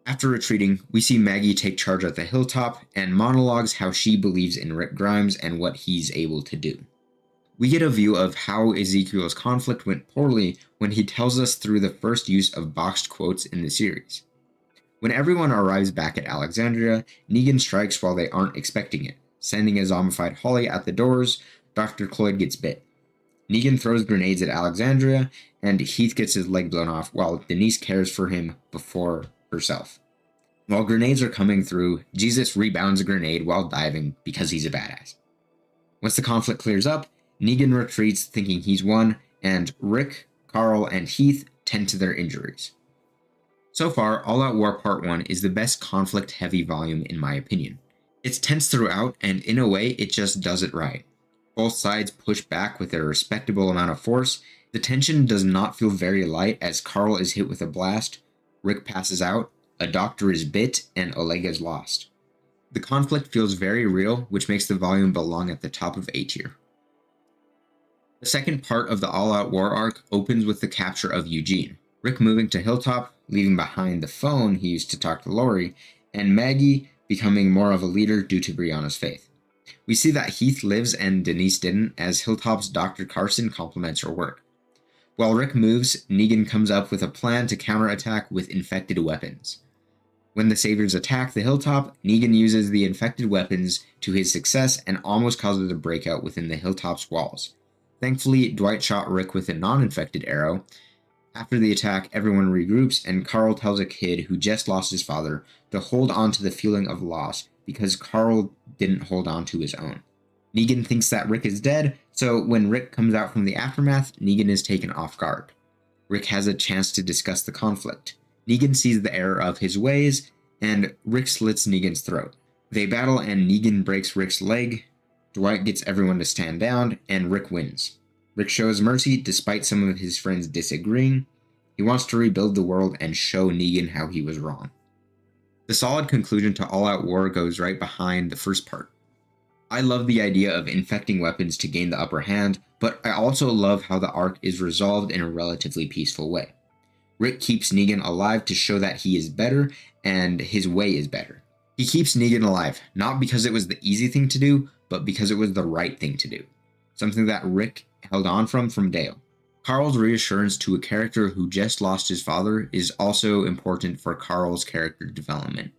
After retreating, we see Maggie take charge at the hilltop and monologues how she believes in Rick Grimes and what he's able to do. We get a view of how Ezekiel's conflict went poorly when he tells us through the first use of boxed quotes in the series. When everyone arrives back at Alexandria, Negan strikes while they aren't expecting it, sending a zombified Holly at the doors. Dr. Cloyd gets bit. Negan throws grenades at Alexandria, and Heath gets his leg blown off while Denise cares for him before herself. While grenades are coming through, Jesus rebounds a grenade while diving because he's a badass. Once the conflict clears up, Negan retreats thinking he's won, and Rick, Carl, and Heath tend to their injuries. So far, All Out War Part 1 is the best conflict-heavy volume in my opinion. It's tense throughout, and in a way, it just does it right. Both sides push back with a respectable amount of force. The tension does not feel very light as Carl is hit with a blast, Rick passes out, a doctor is bit, and Oleg is lost. The conflict feels very real, which makes the volume belong at the top of A tier. The second part of the All Out War arc opens with the capture of Eugene, Rick moving to Hilltop, leaving behind the phone he used to talk to Lori, and Maggie becoming more of a leader due to Brianna's faith. We see that Heath lives and Denise didn't, as Hilltop's Dr. Carson complements her work. While Rick moves, Negan comes up with a plan to counterattack with infected weapons. When the Saviors attack the Hilltop, Negan uses the infected weapons to his success and almost causes a breakout within the Hilltop's walls. Thankfully, Dwight shot Rick with a non-infected arrow. After the attack, everyone regroups, and Carl tells a kid who just lost his father to hold on to the feeling of loss because Carl didn't hold on to his own. Negan thinks that Rick is dead, so when Rick comes out from the aftermath, Negan is taken off guard. Rick has a chance to discuss the conflict. Negan sees the error of his ways, and Rick slits Negan's throat. They battle, and Negan breaks Rick's leg. Dwight gets everyone to stand down, and Rick wins. Rick shows mercy despite some of his friends disagreeing. He wants to rebuild the world and show Negan how he was wrong. The solid conclusion to All Out War goes right behind the first part. I love the idea of infecting weapons to gain the upper hand, but I also love how the arc is resolved in a relatively peaceful way. Rick keeps Negan alive to show that he is better and his way is better. He keeps Negan alive, not because it was the easy thing to do, but because it was the right thing to do. Something that Rick held on from Dale. Carl's reassurance to a character who just lost his father is also important for Carl's character development.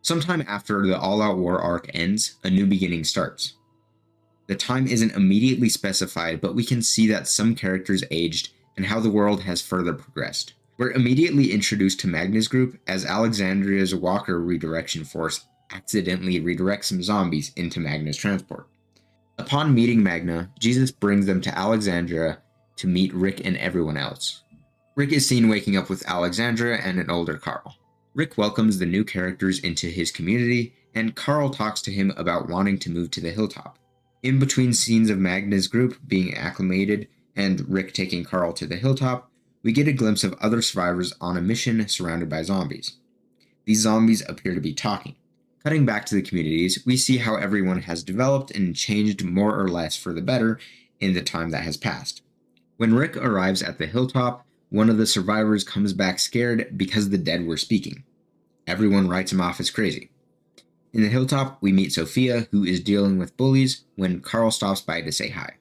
Sometime after the All Out War arc ends, a new beginning starts. The time isn't immediately specified, but we can see that some characters aged and how the world has further progressed. We're immediately introduced to Magna's group as Alexandria's Walker redirection force accidentally redirects some zombies into Magna's transport. Upon meeting Magna, Jesus brings them to Alexandria to meet Rick and everyone else. Rick is seen waking up with Alexandria and an older Carl. Rick welcomes the new characters into his community, and Carl talks to him about wanting to move to the hilltop. In between scenes of Magna's group being acclimated and Rick taking Carl to the hilltop, we get a glimpse of other survivors on a mission surrounded by zombies. These zombies appear to be talking. Cutting back to the communities, we see how everyone has developed and changed more or less for the better in the time that has passed. When Rick arrives at the hilltop, one of the survivors comes back scared because the dead were speaking. Everyone writes him off as crazy. In the hilltop, we meet Sophia, who is dealing with bullies, when Carl stops by to say hi.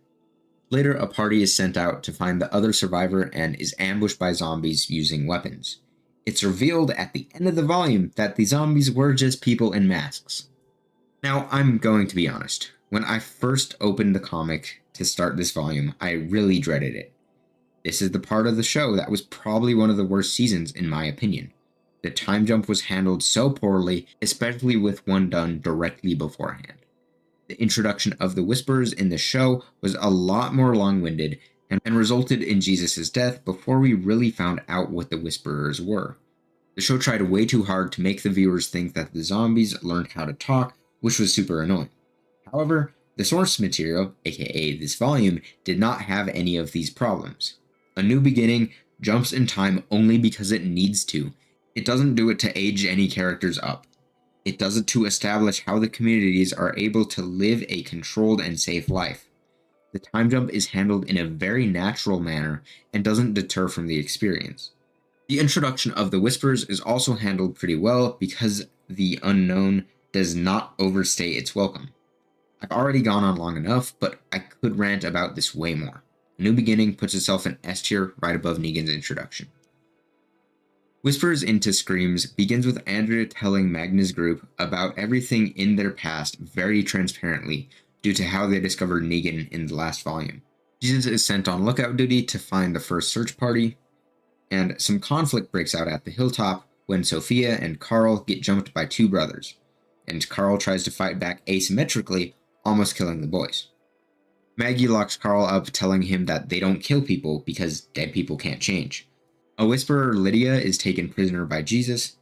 Later, a party is sent out to find the other survivor and is ambushed by zombies using weapons. It's revealed at the end of the volume that the zombies were just people in masks. Now, I'm going to be honest. When I first opened the comic to start this volume, I really dreaded it. This is the part of the show that was probably one of the worst seasons in my opinion. The time jump was handled so poorly, especially with one done directly beforehand. The introduction of the Whisperers in the show was a lot more long-winded and resulted in Jesus' death before we really found out what the Whisperers were. The show tried way too hard to make the viewers think that the zombies learned how to talk, which was super annoying. However, the source material, aka this volume, did not have any of these problems. A New Beginning jumps in time only because it needs to. It doesn't do it to age any characters up. It does it to establish how the communities are able to live a controlled and safe life. The time jump is handled in a very natural manner and doesn't deter from the experience. The introduction of the Whispers is also handled pretty well because the unknown does not overstay its welcome. I've already gone on long enough, but I could rant about this way more. A New Beginning puts itself in S tier right above Negan's introduction. Whispers into Screams begins with Andrea telling Magna's group about everything in their past very transparently due to how they discovered Negan in the last volume. Jesus is sent on lookout duty to find the first search party, and some conflict breaks out at the hilltop when Sophia and Carl get jumped by two brothers, and Carl tries to fight back asymmetrically, almost killing the boys. Maggie locks Carl up, telling him that they don't kill people because dead people can't change. A Whisperer, Lydia, is taken prisoner by Jesus.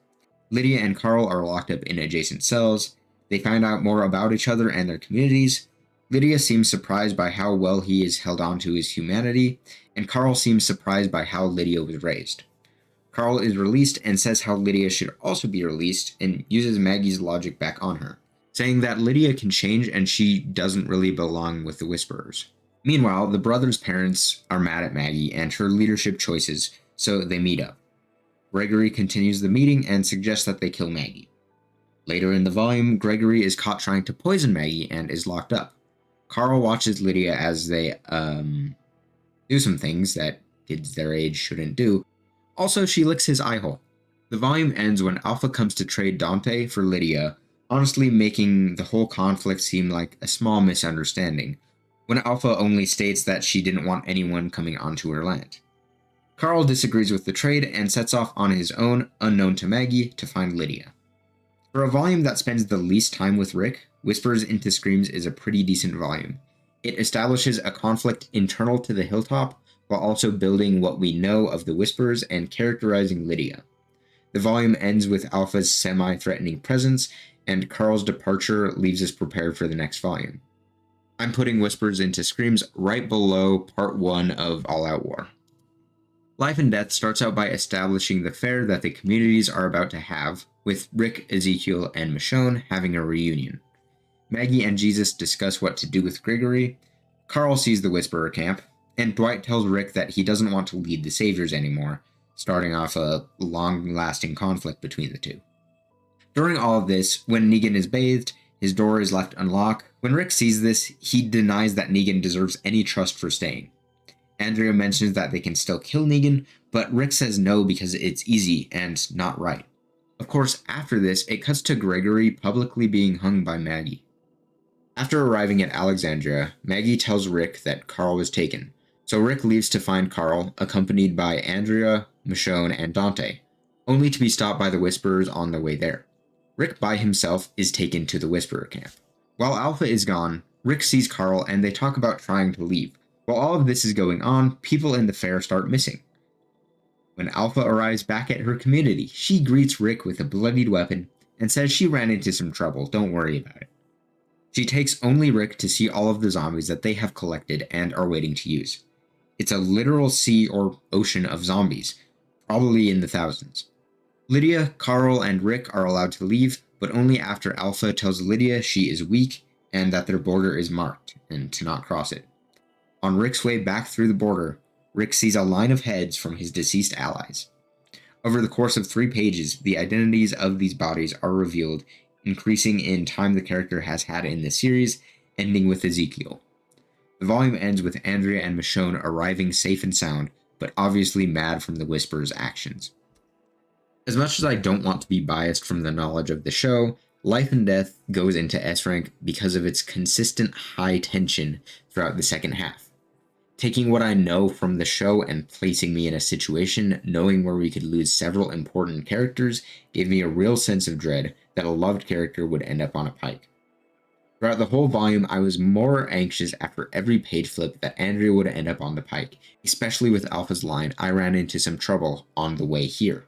Lydia and Carl are locked up in adjacent cells. They find out more about each other and their communities. Lydia seems surprised by how well he is held on to his humanity, and Carl seems surprised by how Lydia was raised. Carl is released and says how Lydia should also be released and uses Maggie's logic back on her, saying that Lydia can change and she doesn't really belong with the Whisperers. Meanwhile, the brothers' parents are mad at Maggie and her leadership choices, so they meet up. Gregory continues the meeting and suggests that they kill Maggie. Later in the volume, Gregory is caught trying to poison Maggie and is locked up. Carl watches Lydia as they, do some things that kids their age shouldn't do. Also, she licks his eye hole. The volume ends when Alpha comes to trade Dante for Lydia, honestly making the whole conflict seem like a small misunderstanding, when Alpha only states that she didn't want anyone coming onto her land. Carl disagrees with the trade and sets off on his own, unknown to Maggie, to find Lydia. For a volume that spends the least time with Rick, Whispers into Screams is a pretty decent volume. It establishes a conflict internal to the hilltop, while also building what we know of the Whisperers and characterizing Lydia. The volume ends with Alpha's semi-threatening presence, and Carl's departure leaves us prepared for the next volume. I'm putting Whispers into Screams right below Part 1 of All Out War. Life and Death starts out by establishing the fair that the communities are about to have, with Rick, Ezekiel, and Michonne having a reunion. Maggie and Jesus discuss what to do with Gregory. Carl sees the Whisperer camp, and Dwight tells Rick that he doesn't want to lead the Saviors anymore, starting off a long-lasting conflict between the two. During all of this, when Negan is bathed, his door is left unlocked. When Rick sees this, he denies that Negan deserves any trust for staying. Andrea mentions that they can still kill Negan, but Rick says no because it's easy and not right. Of course, after this, it cuts to Gregory publicly being hung by Maggie. After arriving at Alexandria, Maggie tells Rick that Carl was taken, so Rick leaves to find Carl, accompanied by Andrea, Michonne, and Dante, only to be stopped by the Whisperers on the way there. Rick by himself is taken to the Whisperer camp. While Alpha is gone, Rick sees Carl and they talk about trying to leave. While all of this is going on, people in the fair start missing. When Alpha arrives back at her community, she greets Rick with a bloodied weapon and says she ran into some trouble, don't worry about it. She takes only Rick to see all of the zombies that they have collected and are waiting to use. It's a literal sea or ocean of zombies, probably in the thousands. Lydia, Carl, and Rick are allowed to leave, but only after Alpha tells Lydia she is weak and that their border is marked, and to not cross it. On Rick's way back through the border, Rick sees a line of heads from his deceased allies. Over the course of 3 pages, the identities of these bodies are revealed, increasing in time the character has had in the series, ending with Ezekiel. The volume ends with Andrea and Michonne arriving safe and sound, but obviously mad from the Whisperer's actions. As much as I don't want to be biased from the knowledge of the show, Life and Death goes into S rank because of its consistent high tension throughout the second half. Taking what I know from the show and placing me in a situation knowing where we could lose several important characters gave me a real sense of dread that a loved character would end up on a pike. Throughout the whole volume, I was more anxious after every page flip that Andrea would end up on the pike, especially with Alpha's line, "I ran into some trouble on the way here."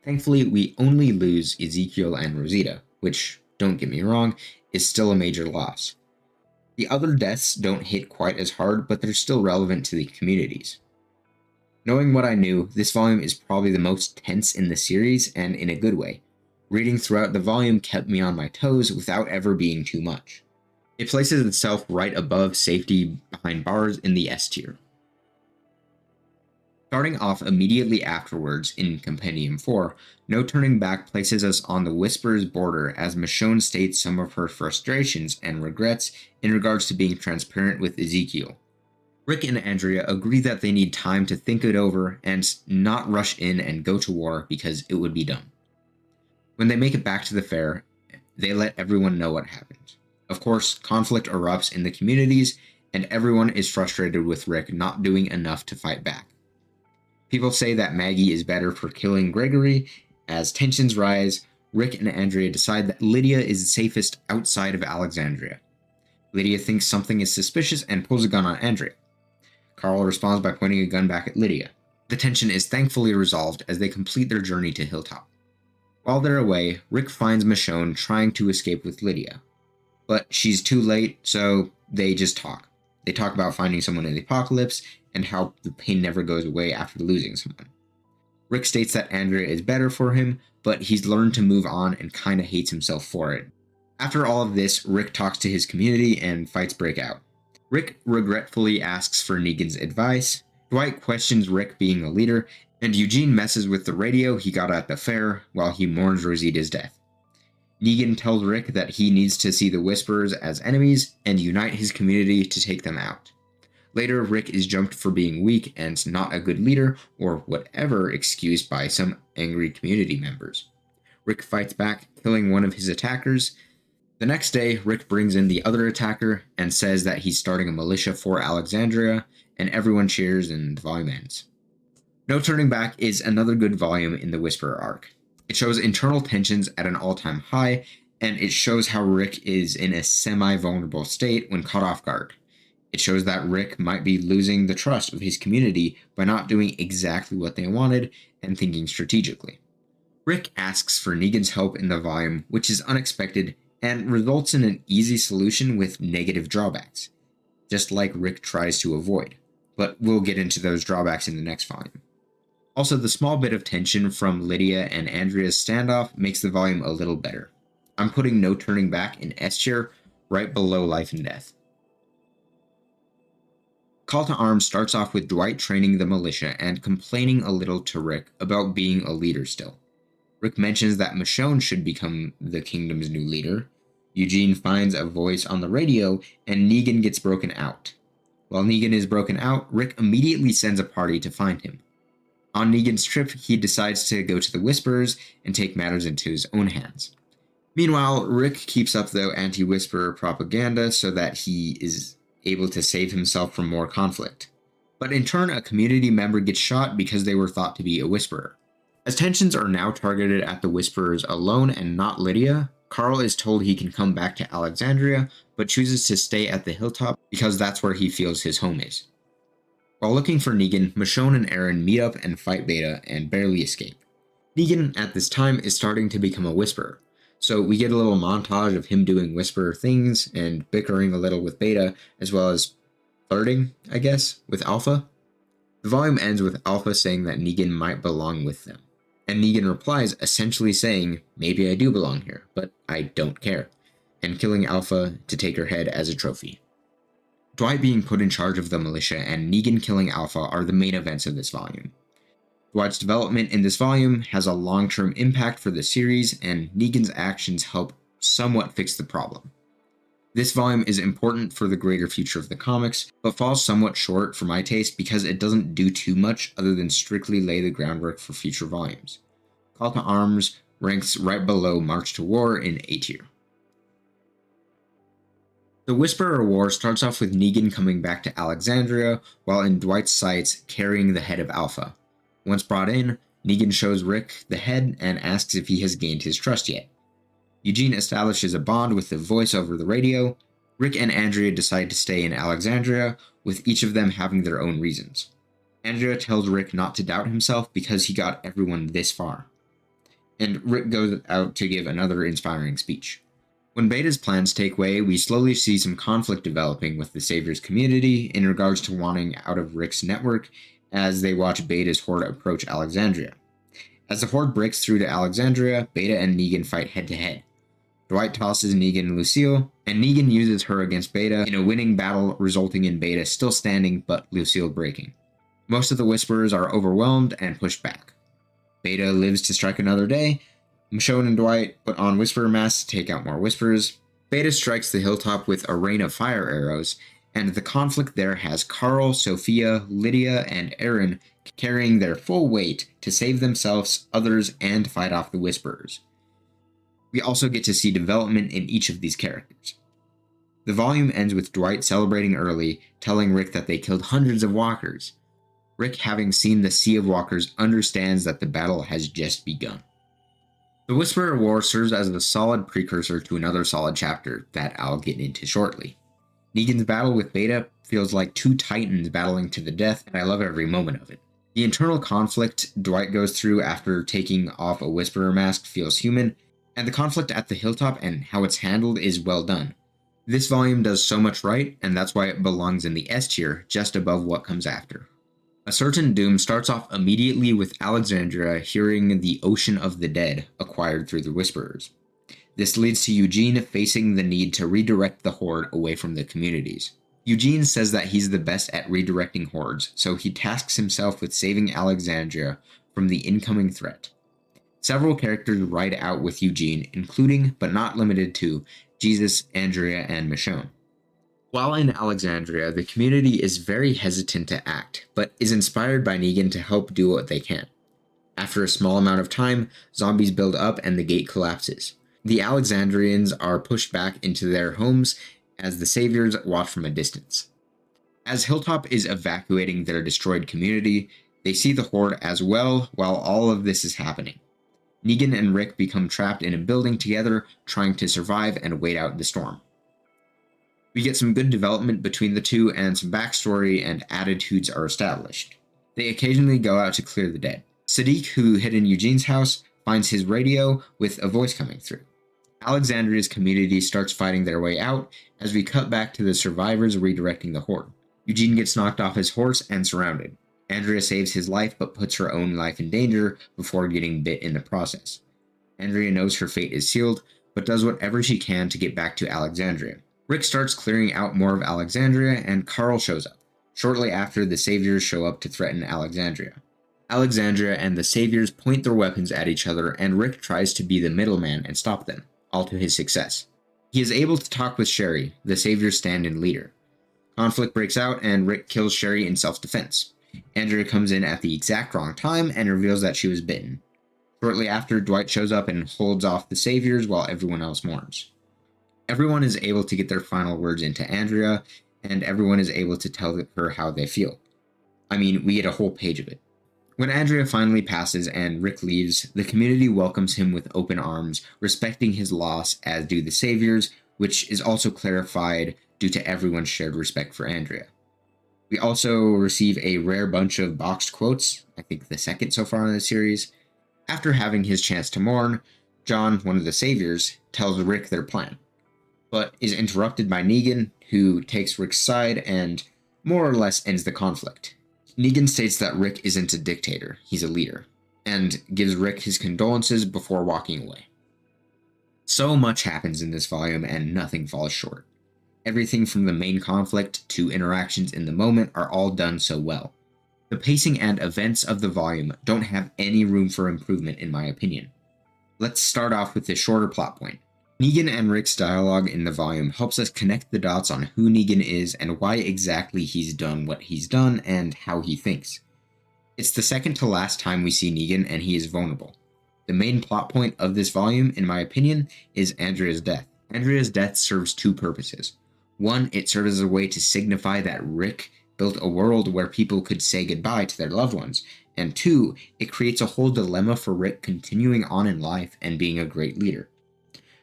Thankfully, we only lose Ezekiel and Rosita, which, don't get me wrong, is still a major loss. The other deaths don't hit quite as hard, but they're still relevant to the communities. Knowing what I knew, this volume is probably the most tense in the series, and in a good way. Reading throughout the volume kept me on my toes without ever being too much. It places itself right above Safety Behind Bars in the S tier. Starting off immediately afterwards in Compendium 4, No Turning Back places us on the Whisperer's border as Michonne states some of her frustrations and regrets in regards to being transparent with Ezekiel. Rick and Andrea agree that they need time to think it over and not rush in and go to war because it would be dumb. When they make it back to the fair, they let everyone know what happened. Of course, conflict erupts in the communities, and everyone is frustrated with Rick not doing enough to fight back. People say that Maggie is better for killing Gregory. As tensions rise, Rick and Andrea decide that Lydia is safest outside of Alexandria. Lydia thinks something is suspicious and pulls a gun on Andrea. Carl responds by pointing a gun back at Lydia. The tension is thankfully resolved as they complete their journey to Hilltop. While they're away, Rick finds Michonne trying to escape with Lydia. But she's too late, so they just talk. They talk about finding someone in the apocalypse and how the pain never goes away after losing someone. Rick states that Andrea is better for him, but he's learned to move on and kinda hates himself for it. After all of this, Rick talks to his community and fights break out. Rick regretfully asks for Negan's advice, Dwight questions Rick being a leader, and Eugene messes with the radio he got at the fair while he mourns Rosita's death. Negan tells Rick that he needs to see the Whisperers as enemies and unite his community to take them out. Later, Rick is jumped for being weak and not a good leader, or whatever excuse by some angry community members. Rick fights back, killing one of his attackers. The next day, Rick brings in the other attacker and says that he's starting a militia for Alexandria, and everyone cheers and the volume ends. No Turning Back is another good volume in the Whisperer arc. It shows internal tensions at an all-time high, and it shows how Rick is in a semi-vulnerable state when caught off guard. It shows that Rick might be losing the trust of his community by not doing exactly what they wanted and thinking strategically. Rick asks for Negan's help in the volume, which is unexpected and results in an easy solution with negative drawbacks, just like Rick tries to avoid. But we'll get into those drawbacks in the next volume. Also, the small bit of tension from Lydia and Andrea's standoff makes the volume a little better. I'm putting No Turning Back in S tier, right below Life and Death. Call to Arms starts off with Dwight training the militia and complaining a little to Rick about being a leader still. Rick mentions that Michonne should become the kingdom's new leader. Eugene finds a voice on the radio, and Negan gets broken out. While Negan is broken out, Rick immediately sends a party to find him. On Negan's trip, he decides to go to the Whisperers and take matters into his own hands. Meanwhile, Rick keeps up the anti-Whisperer propaganda so that he is able to save himself from more conflict. But in turn, a community member gets shot because they were thought to be a Whisperer. As tensions are now targeted at the Whisperers alone and not Lydia, Carl is told he can come back to Alexandria, but chooses to stay at the hilltop because that's where he feels his home is. While looking for Negan, Michonne and Aaron meet up and fight Beta and barely escape. Negan, at this time, is starting to become a Whisperer, so we get a little montage of him doing Whisperer things and bickering a little with Beta, as well as flirting, I guess, with Alpha. The volume ends with Alpha saying that Negan might belong with them, and Negan replies essentially saying, "Maybe I do belong here, but I don't care," and killing Alpha to take her head as a trophy. Dwight being put in charge of the militia and Negan killing Alpha are the main events of this volume. Dwight's development in this volume has a long-term impact for the series, and Negan's actions help somewhat fix the problem. This volume is important for the greater future of the comics, but falls somewhat short for my taste because it doesn't do too much other than strictly lay the groundwork for future volumes. Call to Arms ranks right below March to War in A tier. The Whisperer War starts off with Negan coming back to Alexandria while in Dwight's sights carrying the head of Alpha. Once brought in, Negan shows Rick the head and asks if he has gained his trust yet. Eugene establishes a bond with the voice over the radio. Rick and Andrea decide to stay in Alexandria, with each of them having their own reasons. Andrea tells Rick not to doubt himself because he got everyone this far. And Rick goes out to give another inspiring speech. When Beta's plans take way, we slowly see some conflict developing with the Saviors community in regards to wanting out of Rick's network as they watch Beta's horde approach Alexandria. As the horde breaks through to Alexandria, Beta and Negan fight head-to-head. Dwight tosses Negan and Lucille, and Negan uses her against Beta in a winning battle, resulting in Beta still standing but Lucille breaking. Most of the Whisperers are overwhelmed and pushed back. Beta lives to strike another day. Michonne and Dwight put on Whisperer masks to take out more Whisperers. Beta strikes the hilltop with a rain of fire arrows, and the conflict there has Carl, Sophia, Lydia, and Aaron carrying their full weight to save themselves, others, and fight off the Whisperers. We also get to see development in each of these characters. The volume ends with Dwight celebrating early, telling Rick that they killed hundreds of walkers. Rick, having seen the sea of walkers, understands that the battle has just begun. The Whisperer War serves as a solid precursor to another solid chapter that I'll get into shortly. Negan's battle with Beta feels like two titans battling to the death, and I love every moment of it. The internal conflict Dwight goes through after taking off a Whisperer mask feels human, and the conflict at the hilltop and how it's handled is well done. This volume does so much right, and that's why it belongs in the S tier, just above what comes after. A Certain Doom starts off immediately with Alexandria hearing the Ocean of the Dead acquired through the Whisperers. This leads to Eugene facing the need to redirect the Horde away from the communities. Eugene says that he's the best at redirecting hordes, so he tasks himself with saving Alexandria from the incoming threat. Several characters ride out with Eugene, including, but not limited to, Jesus, Andrea, and Michonne. While in Alexandria, the community is very hesitant to act, but is inspired by Negan to help do what they can. After a small amount of time, zombies build up and the gate collapses. The Alexandrians are pushed back into their homes as the Saviors watch from a distance. As Hilltop is evacuating their destroyed community, they see the Horde as well while all of this is happening. Negan and Rick become trapped in a building together, trying to survive and wait out the storm. We get some good development between the two, and some backstory and attitudes are established. They occasionally go out to clear the dead. Sadiq, who hid in Eugene's house, finds his radio with a voice coming through. Alexandria's community starts fighting their way out as we cut back to the survivors redirecting the Horde. Eugene gets knocked off his horse and surrounded. Andrea saves his life but puts her own life in danger before getting bit in the process. Andrea knows her fate is sealed, but does whatever she can to get back to Alexandria. Rick starts clearing out more of Alexandria, and Carl shows up. Shortly after, the Saviors show up to threaten Alexandria. Alexandria and the Saviors point their weapons at each other, and Rick tries to be the middleman and stop them, all to his success. He is able to talk with Sherry, the Savior's stand-in leader. Conflict breaks out, and Rick kills Sherry in self-defense. Andrea comes in at the exact wrong time and reveals that she was bitten. Shortly after, Dwight shows up and holds off the Saviors while everyone else mourns. Everyone is able to get their final words into Andrea, and everyone is able to tell her how they feel. I mean, we get a whole page of it. When Andrea finally passes and Rick leaves, the community welcomes him with open arms, respecting his loss, as do the Saviors, which is also clarified due to everyone's shared respect for Andrea. We also receive a rare bunch of boxed quotes, I think the second so far in the series. After having his chance to mourn, John, one of the Saviors, tells Rick their plan, but is interrupted by Negan, who takes Rick's side and more or less ends the conflict. Negan states that Rick isn't a dictator, he's a leader, and gives Rick his condolences before walking away. So much happens in this volume and nothing falls short. Everything from the main conflict to interactions in the moment are all done so well. The pacing and events of the volume don't have any room for improvement in my opinion. Let's start off with the shorter plot point. Negan and Rick's dialogue in the volume helps us connect the dots on who Negan is and why exactly he's done what he's done and how he thinks. It's the second to last time we see Negan and he is vulnerable. The main plot point of this volume, in my opinion, is Andrea's death. Andrea's death serves two purposes. One, it serves as a way to signify that Rick built a world where people could say goodbye to their loved ones. And two, it creates a whole dilemma for Rick continuing on in life and being a great leader.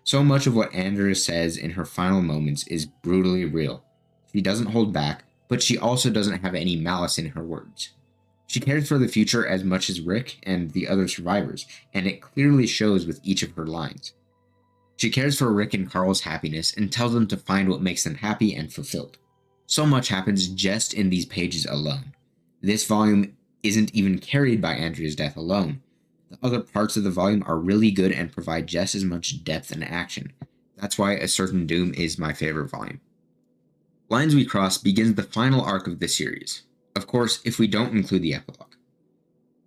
So much of what Andrea says in her final moments is brutally real. She doesn't hold back, but she also doesn't have any malice in her words. She cares for the future as much as Rick and the other survivors, and it clearly shows with each of her lines. She cares for Rick and Carl's happiness and tells them to find what makes them happy and fulfilled. So much happens just in these pages alone. This volume isn't even carried by Andrea's death alone. The other parts of the volume are really good and provide just as much depth and action. That's why A Certain Doom is my favorite volume. Lines We Cross begins the final arc of the series. Of course, if we don't include the epilogue.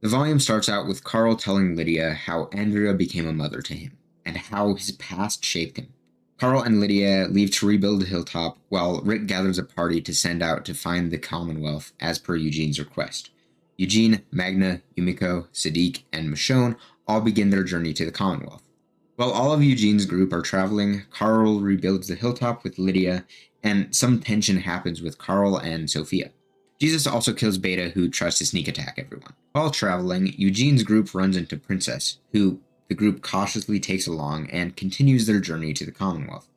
The volume starts out with Carl telling Lydia how Andrea became a mother to him, and how his past shaped him. Carl and Lydia leave to rebuild the hilltop, while Rick gathers a party to send out to find the Commonwealth as per Eugene's request. Eugene, Magna, Yumiko, Sadiq, and Michonne all begin their journey to the Commonwealth. While all of Eugene's group are traveling, Carl rebuilds the hilltop with Lydia, and some tension happens with Carl and Sophia. Jesus also kills Beta, who tries to sneak attack everyone. While traveling, Eugene's group runs into Princess, who the group cautiously takes along and continues their journey to the Commonwealth.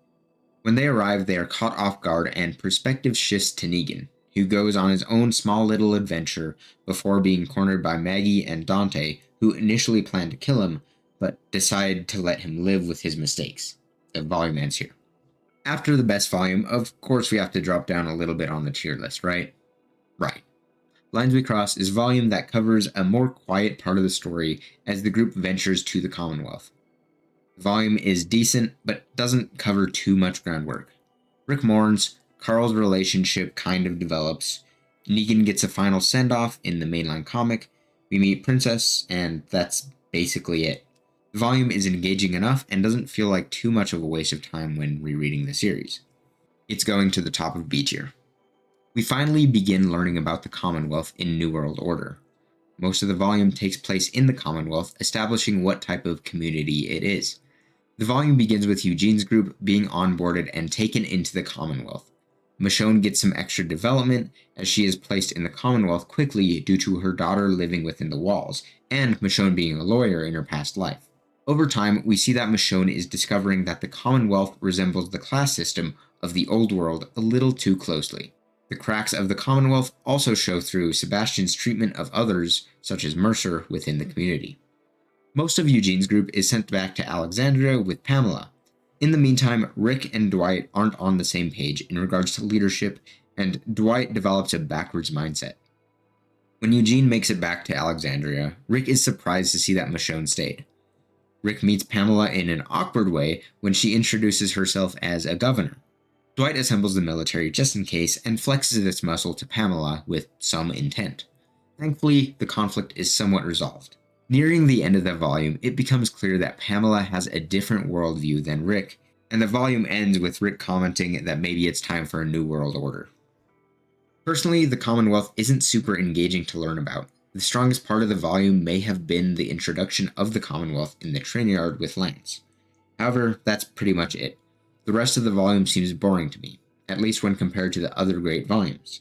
When they arrive, they are caught off guard and perspective shifts to Negan, who goes on his own small little adventure before being cornered by Maggie and Dante, who initially planned to kill him, but decide to let him live with his mistakes. The volume ends here. After the best volume, of course we have to drop down a little bit on the tier list, right? Right. Lines We Cross is a volume that covers a more quiet part of the story as the group ventures to the Commonwealth. The volume is decent, but doesn't cover too much groundwork. Rick mourns, Carl's relationship kind of develops, Negan gets a final send-off in the mainline comic, we meet Princess, and that's basically it. The volume is engaging enough and doesn't feel like too much of a waste of time when rereading the series. It's going to the top of B tier. We finally begin learning about the Commonwealth in New World Order. Most of the volume takes place in the Commonwealth, establishing what type of community it is. The volume begins with Eugene's group being onboarded and taken into the Commonwealth. Michonne gets some extra development as she is placed in the Commonwealth quickly due to her daughter living within the walls, and Michonne being a lawyer in her past life. Over time, we see that Michonne is discovering that the Commonwealth resembles the class system of the Old World a little too closely. The cracks of the Commonwealth also show through Sebastian's treatment of others, such as Mercer, within the community. Most of Eugene's group is sent back to Alexandria with Pamela. In the meantime, Rick and Dwight aren't on the same page in regards to leadership, and Dwight develops a backwards mindset. When Eugene makes it back to Alexandria, Rick is surprised to see that Michonne stayed. Rick meets Pamela in an awkward way when she introduces herself as a governor. Dwight assembles the military just in case and flexes its muscle to Pamela with some intent. Thankfully, the conflict is somewhat resolved. Nearing the end of the volume, it becomes clear that Pamela has a different worldview than Rick, and the volume ends with Rick commenting that maybe it's time for a new world order. Personally, the Commonwealth isn't super engaging to learn about. The strongest part of the volume may have been the introduction of the Commonwealth in the train yard with Lance. However, that's pretty much it. The rest of the volume seems boring to me, at least when compared to the other great volumes.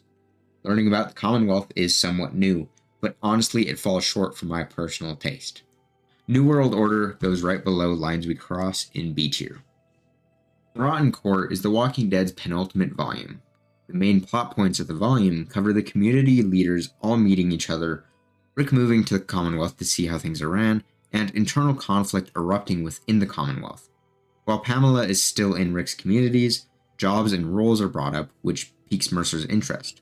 Learning about the Commonwealth is somewhat new, but honestly it falls short for my personal taste. New World Order goes right below Lines We Cross in B tier. The Rotten Core is The Walking Dead's penultimate volume. The main plot points of the volume cover the community leaders all meeting each other, Rick moving to the Commonwealth to see how things are ran, and internal conflict erupting within the Commonwealth. While Pamela is still in Rick's communities, jobs and roles are brought up, which piques Mercer's interest.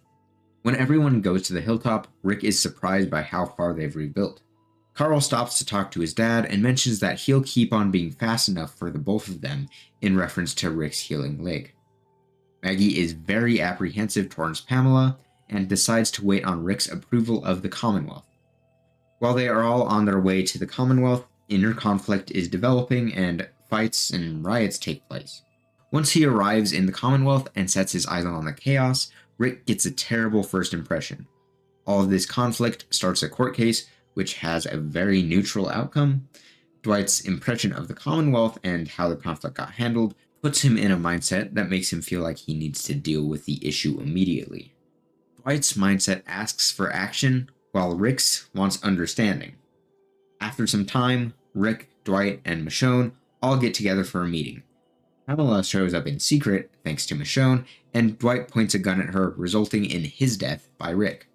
When everyone goes to the hilltop, Rick is surprised by how far they've rebuilt. Carl stops to talk to his dad and mentions that he'll keep on being fast enough for the both of them in reference to Rick's healing leg. Maggie is very apprehensive towards Pamela and decides to wait on Rick's approval of the Commonwealth. While they are all on their way to the Commonwealth, inner conflict is developing and fights and riots take place. Once he arrives in the Commonwealth and sets his eyes on the chaos, Rick gets a terrible first impression. All of this conflict starts a court case, which has a very neutral outcome. Dwight's impression of the Commonwealth and how the conflict got handled puts him in a mindset that makes him feel like he needs to deal with the issue immediately. Dwight's mindset asks for action, while Rick's wants understanding. After some time, Rick, Dwight, and Michonne all get together for a meeting. Pamela shows up in secret, thanks to Michonne, and Dwight points a gun at her, resulting in his death by Rick.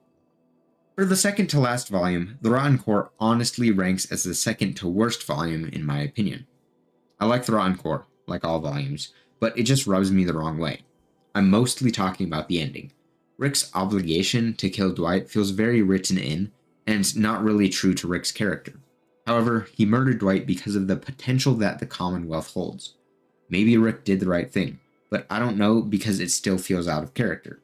For the second to last volume, The Rotten Core honestly ranks as the second to worst volume in my opinion. I like The Rotten Core, like all volumes, but it just rubs me the wrong way. I'm mostly talking about the ending. Rick's obligation to kill Dwight feels very written in, and not really true to Rick's character. However, he murdered Dwight because of the potential that the Commonwealth holds. Maybe Rick did the right thing, but I don't know because it still feels out of character.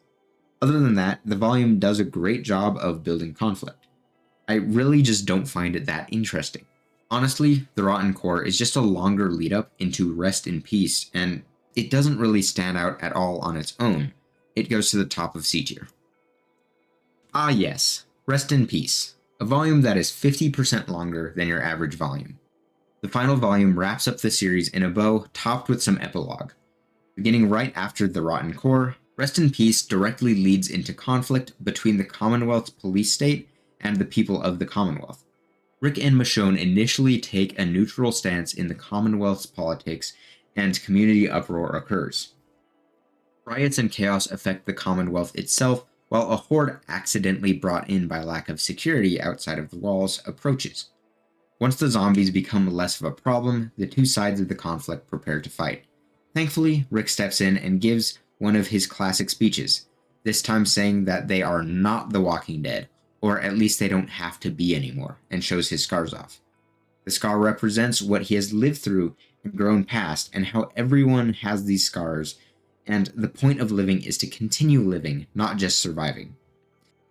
Other than that, the volume does a great job of building conflict. I really just don't find it that interesting. Honestly, The Rotten Core is just a longer lead up into Rest in Peace, and it doesn't really stand out at all on its own. It goes to the top of C tier. Ah yes, Rest in Peace, a volume that is 50% longer than your average volume. The final volume wraps up the series in a bow topped with some epilogue. Beginning right after The Rotten Core, Rest in Peace directly leads into conflict between the Commonwealth's police state and the people of the Commonwealth. Rick and Michonne initially take a neutral stance in the Commonwealth's politics, and community uproar occurs. Riots and chaos affect the Commonwealth itself, while a horde accidentally brought in by lack of security outside of the walls approaches. Once the zombies become less of a problem, the two sides of the conflict prepare to fight. Thankfully, Rick steps in and gives one of his classic speeches, this time saying that they are not the Walking Dead, or at least they don't have to be anymore, and shows his scars off. The scar represents what he has lived through and grown past, and how everyone has these scars, and the point of living is to continue living, not just surviving.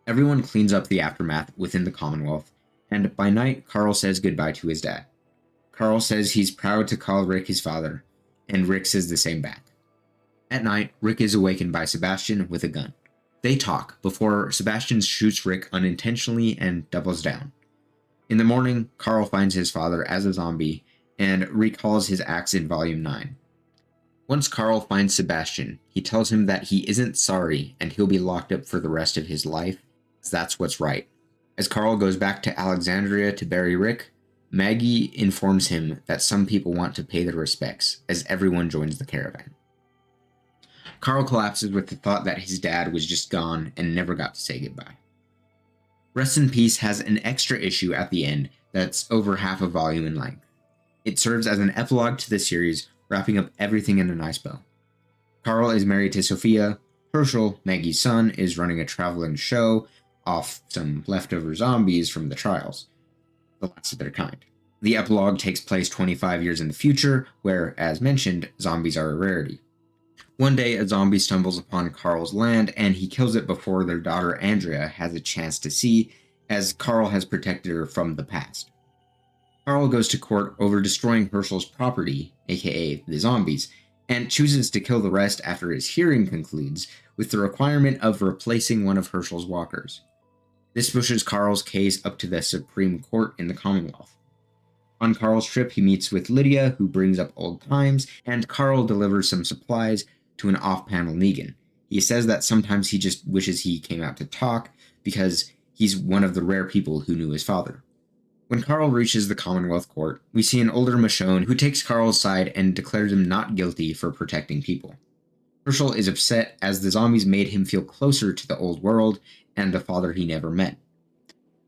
Everyone cleans up the aftermath within the Commonwealth, and by night, Carl says goodbye to his dad. Carl says he's proud to call Rick his father, and Rick says the same back. At night, Rick is awakened by Sebastian with a gun. They talk before Sebastian shoots Rick unintentionally and doubles down. In the morning, Carl finds his father as a zombie and recalls his acts in Volume 9. Once Carl finds Sebastian, he tells him that he isn't sorry and he'll be locked up for the rest of his life, as that's what's right. As Carl goes back to Alexandria to bury Rick, Maggie informs him that some people want to pay their respects as everyone joins the caravan. Carl collapses with the thought that his dad was just gone and never got to say goodbye. Rest in Peace has an extra issue at the end that's over half a volume in length. It serves as an epilogue to the series, wrapping up everything in a nice bow. Carl is married to Sophia. Herschel, Maggie's son, is running a traveling show off some leftover zombies from the trials, the last of their kind. The epilogue takes place 25 years in the future, where, as mentioned, zombies are a rarity. One day, a zombie stumbles upon Carl's land, and he kills it before their daughter Andrea has a chance to see, as Carl has protected her from the past. Carl goes to court over destroying Herschel's property, aka the zombies, and chooses to kill the rest after his hearing concludes with the requirement of replacing one of Herschel's walkers. This pushes Carl's case up to the Supreme Court in the Commonwealth. On Carl's trip, he meets with Lydia, who brings up old times, and Carl delivers some supplies to an off-panel Negan. He says that sometimes he just wishes he came out to talk because he's one of the rare people who knew his father. When Carl reaches the Commonwealth Court, we see an older Michonne who takes Carl's side and declares him not guilty for protecting people. Herschel is upset as the zombies made him feel closer to the old world and the father he never met.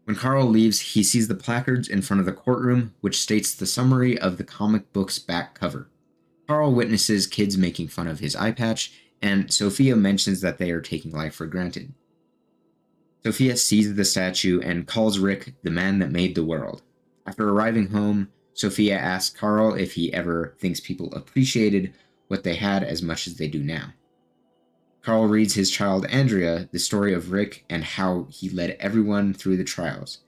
When Carl leaves, he sees the placards in front of the courtroom, which states the summary of the comic book's back cover. Carl witnesses kids making fun of his eye patch, and Sophia mentions that they are taking life for granted. Sophia sees the statue and calls Rick the man that made the world. After arriving home, Sophia asks Carl if he ever thinks people appreciated what they had as much as they do now. Carl reads his child Andrea the story of Rick and how he led everyone through the trials.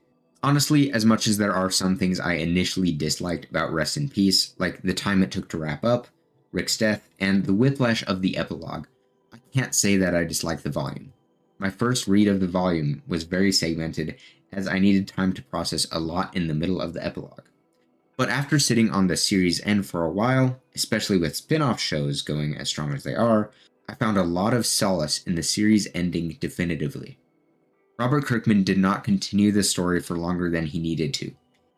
Honestly, as much as there are some things I initially disliked about Rest in Peace, like the time it took to wrap up, Rick's death, and the whiplash of the epilogue, I can't say that I dislike the volume. My first read of the volume was very segmented, as I needed time to process a lot in the middle of the epilogue. But after sitting on the series end for a while, especially with spin-off shows going as strong as they are, I found a lot of solace in the series ending definitively. Robert Kirkman did not continue the story for longer than he needed to.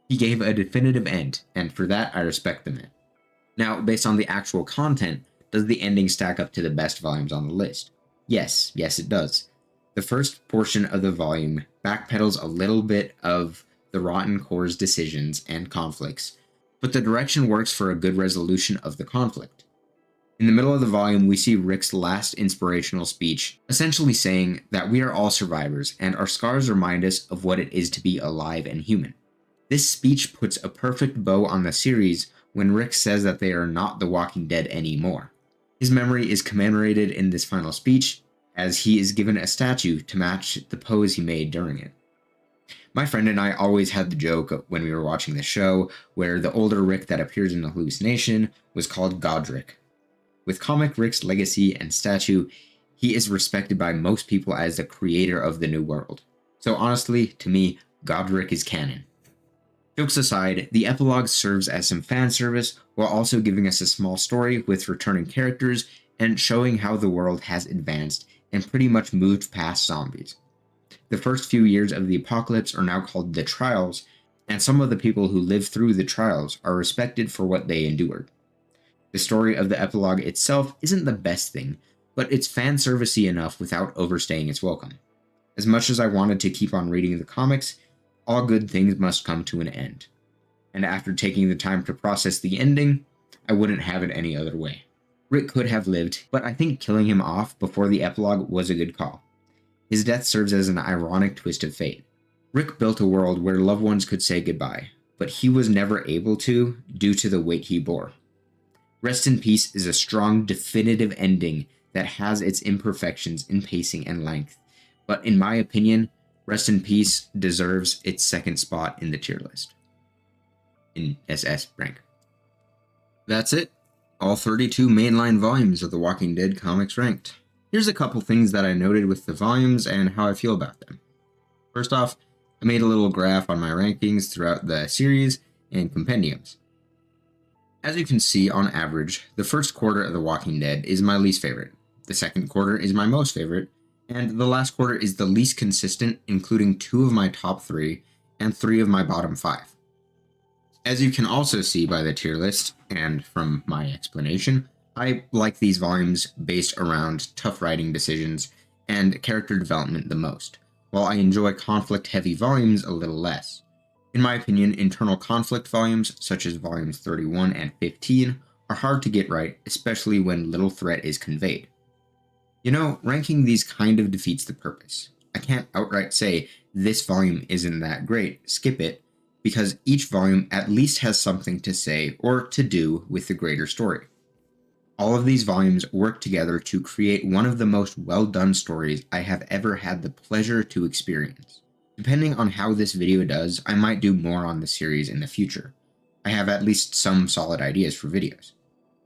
He gave a definitive end, and for that I respect the man. Now, based on the actual content, does the ending stack up to the best volumes on the list? Yes it does. The first portion of the volume backpedals a little bit of the Rotten Core's decisions and conflicts, but the direction works for a good resolution of the conflict. In the middle of the volume, we see Rick's last inspirational speech, essentially saying that we are all survivors and our scars remind us of what it is to be alive and human. This speech puts a perfect bow on the series when Rick says that they are not the Walking Dead anymore. His memory is commemorated in this final speech, as he is given a statue to match the pose he made during it. My friend and I always had the joke when we were watching the show where the older Rick that appears in the hallucination was called Godric. With comic Rick's legacy and statue, he is respected by most people as the creator of the new world. So honestly, to me, Godric is canon. Jokes aside, the epilogue serves as some fan service while also giving us a small story with returning characters and showing how the world has advanced and pretty much moved past zombies. The first few years of the apocalypse are now called the Trials, and some of the people who lived through the Trials are respected for what they endured. The story of the epilogue itself isn't the best thing, but it's fan-servicey enough without overstaying its welcome. As much as I wanted to keep on reading the comics, all good things must come to an end. And after taking the time to process the ending, I wouldn't have it any other way. Rick could have lived, but I think killing him off before the epilogue was a good call. His death serves as an ironic twist of fate. Rick built a world where loved ones could say goodbye, but he was never able to due to the weight he bore. Rest in Peace is a strong, definitive ending that has its imperfections in pacing and length, but in my opinion, Rest in Peace deserves its second spot in the tier list. In SS rank. That's it. All 32 mainline volumes of The Walking Dead comics ranked. Here's a couple things that I noted with the volumes and how I feel about them. First off, I made a little graph on my rankings throughout the series and compendiums. As you can see, on average, the first quarter of The Walking Dead is my least favorite, the second quarter is my most favorite, and the last quarter is the least consistent, including 2 of my top 3 and 3 of my bottom 5. As you can also see by the tier list, and from my explanation, I like these volumes based around tough writing decisions and character development the most, while I enjoy conflict-heavy volumes a little less. In my opinion, internal conflict volumes, such as volumes 31 and 15, are hard to get right, especially when little threat is conveyed. You know, ranking these kind of defeats the purpose. I can't outright say, this volume isn't that great, skip it, because each volume at least has something to say or to do with the greater story. All of these volumes work together to create one of the most well-done stories I have ever had the pleasure to experience. Depending on how this video does, I might do more on the series in the future. I have at least some solid ideas for videos.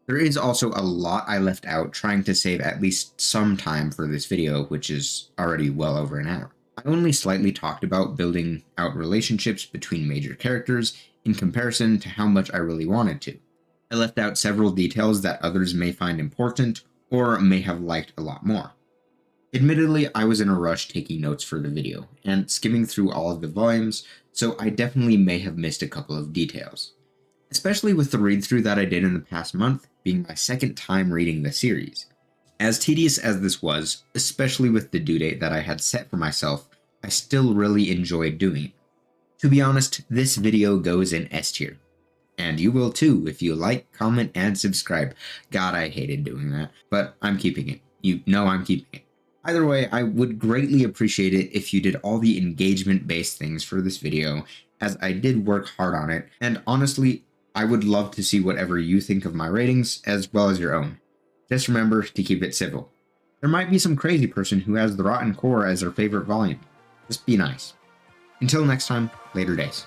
There is also a lot I left out trying to save at least some time for this video, which is already well over an hour. I only slightly talked about building out relationships between major characters in comparison to how much I really wanted to. I left out several details that others may find important or may have liked a lot more. Admittedly, I was in a rush taking notes for the video and skimming through all of the volumes, so I definitely may have missed a couple of details. Especially with the read-through that I did in the past month being my second time reading the series. As tedious as this was, especially with the due date that I had set for myself, I still really enjoyed doing it. To be honest, this video goes in S tier. And you will too if you like, comment, and subscribe. God, I hated doing that, but I'm keeping it. You know I'm keeping it. Either way, I would greatly appreciate it if you did all the engagement-based things for this video, as I did work hard on it, and honestly, I would love to see whatever you think of my ratings, as well as your own. Just remember to keep it civil. There might be some crazy person who has The Rotten Core as their favorite volume. Just be nice. Until next time, later days.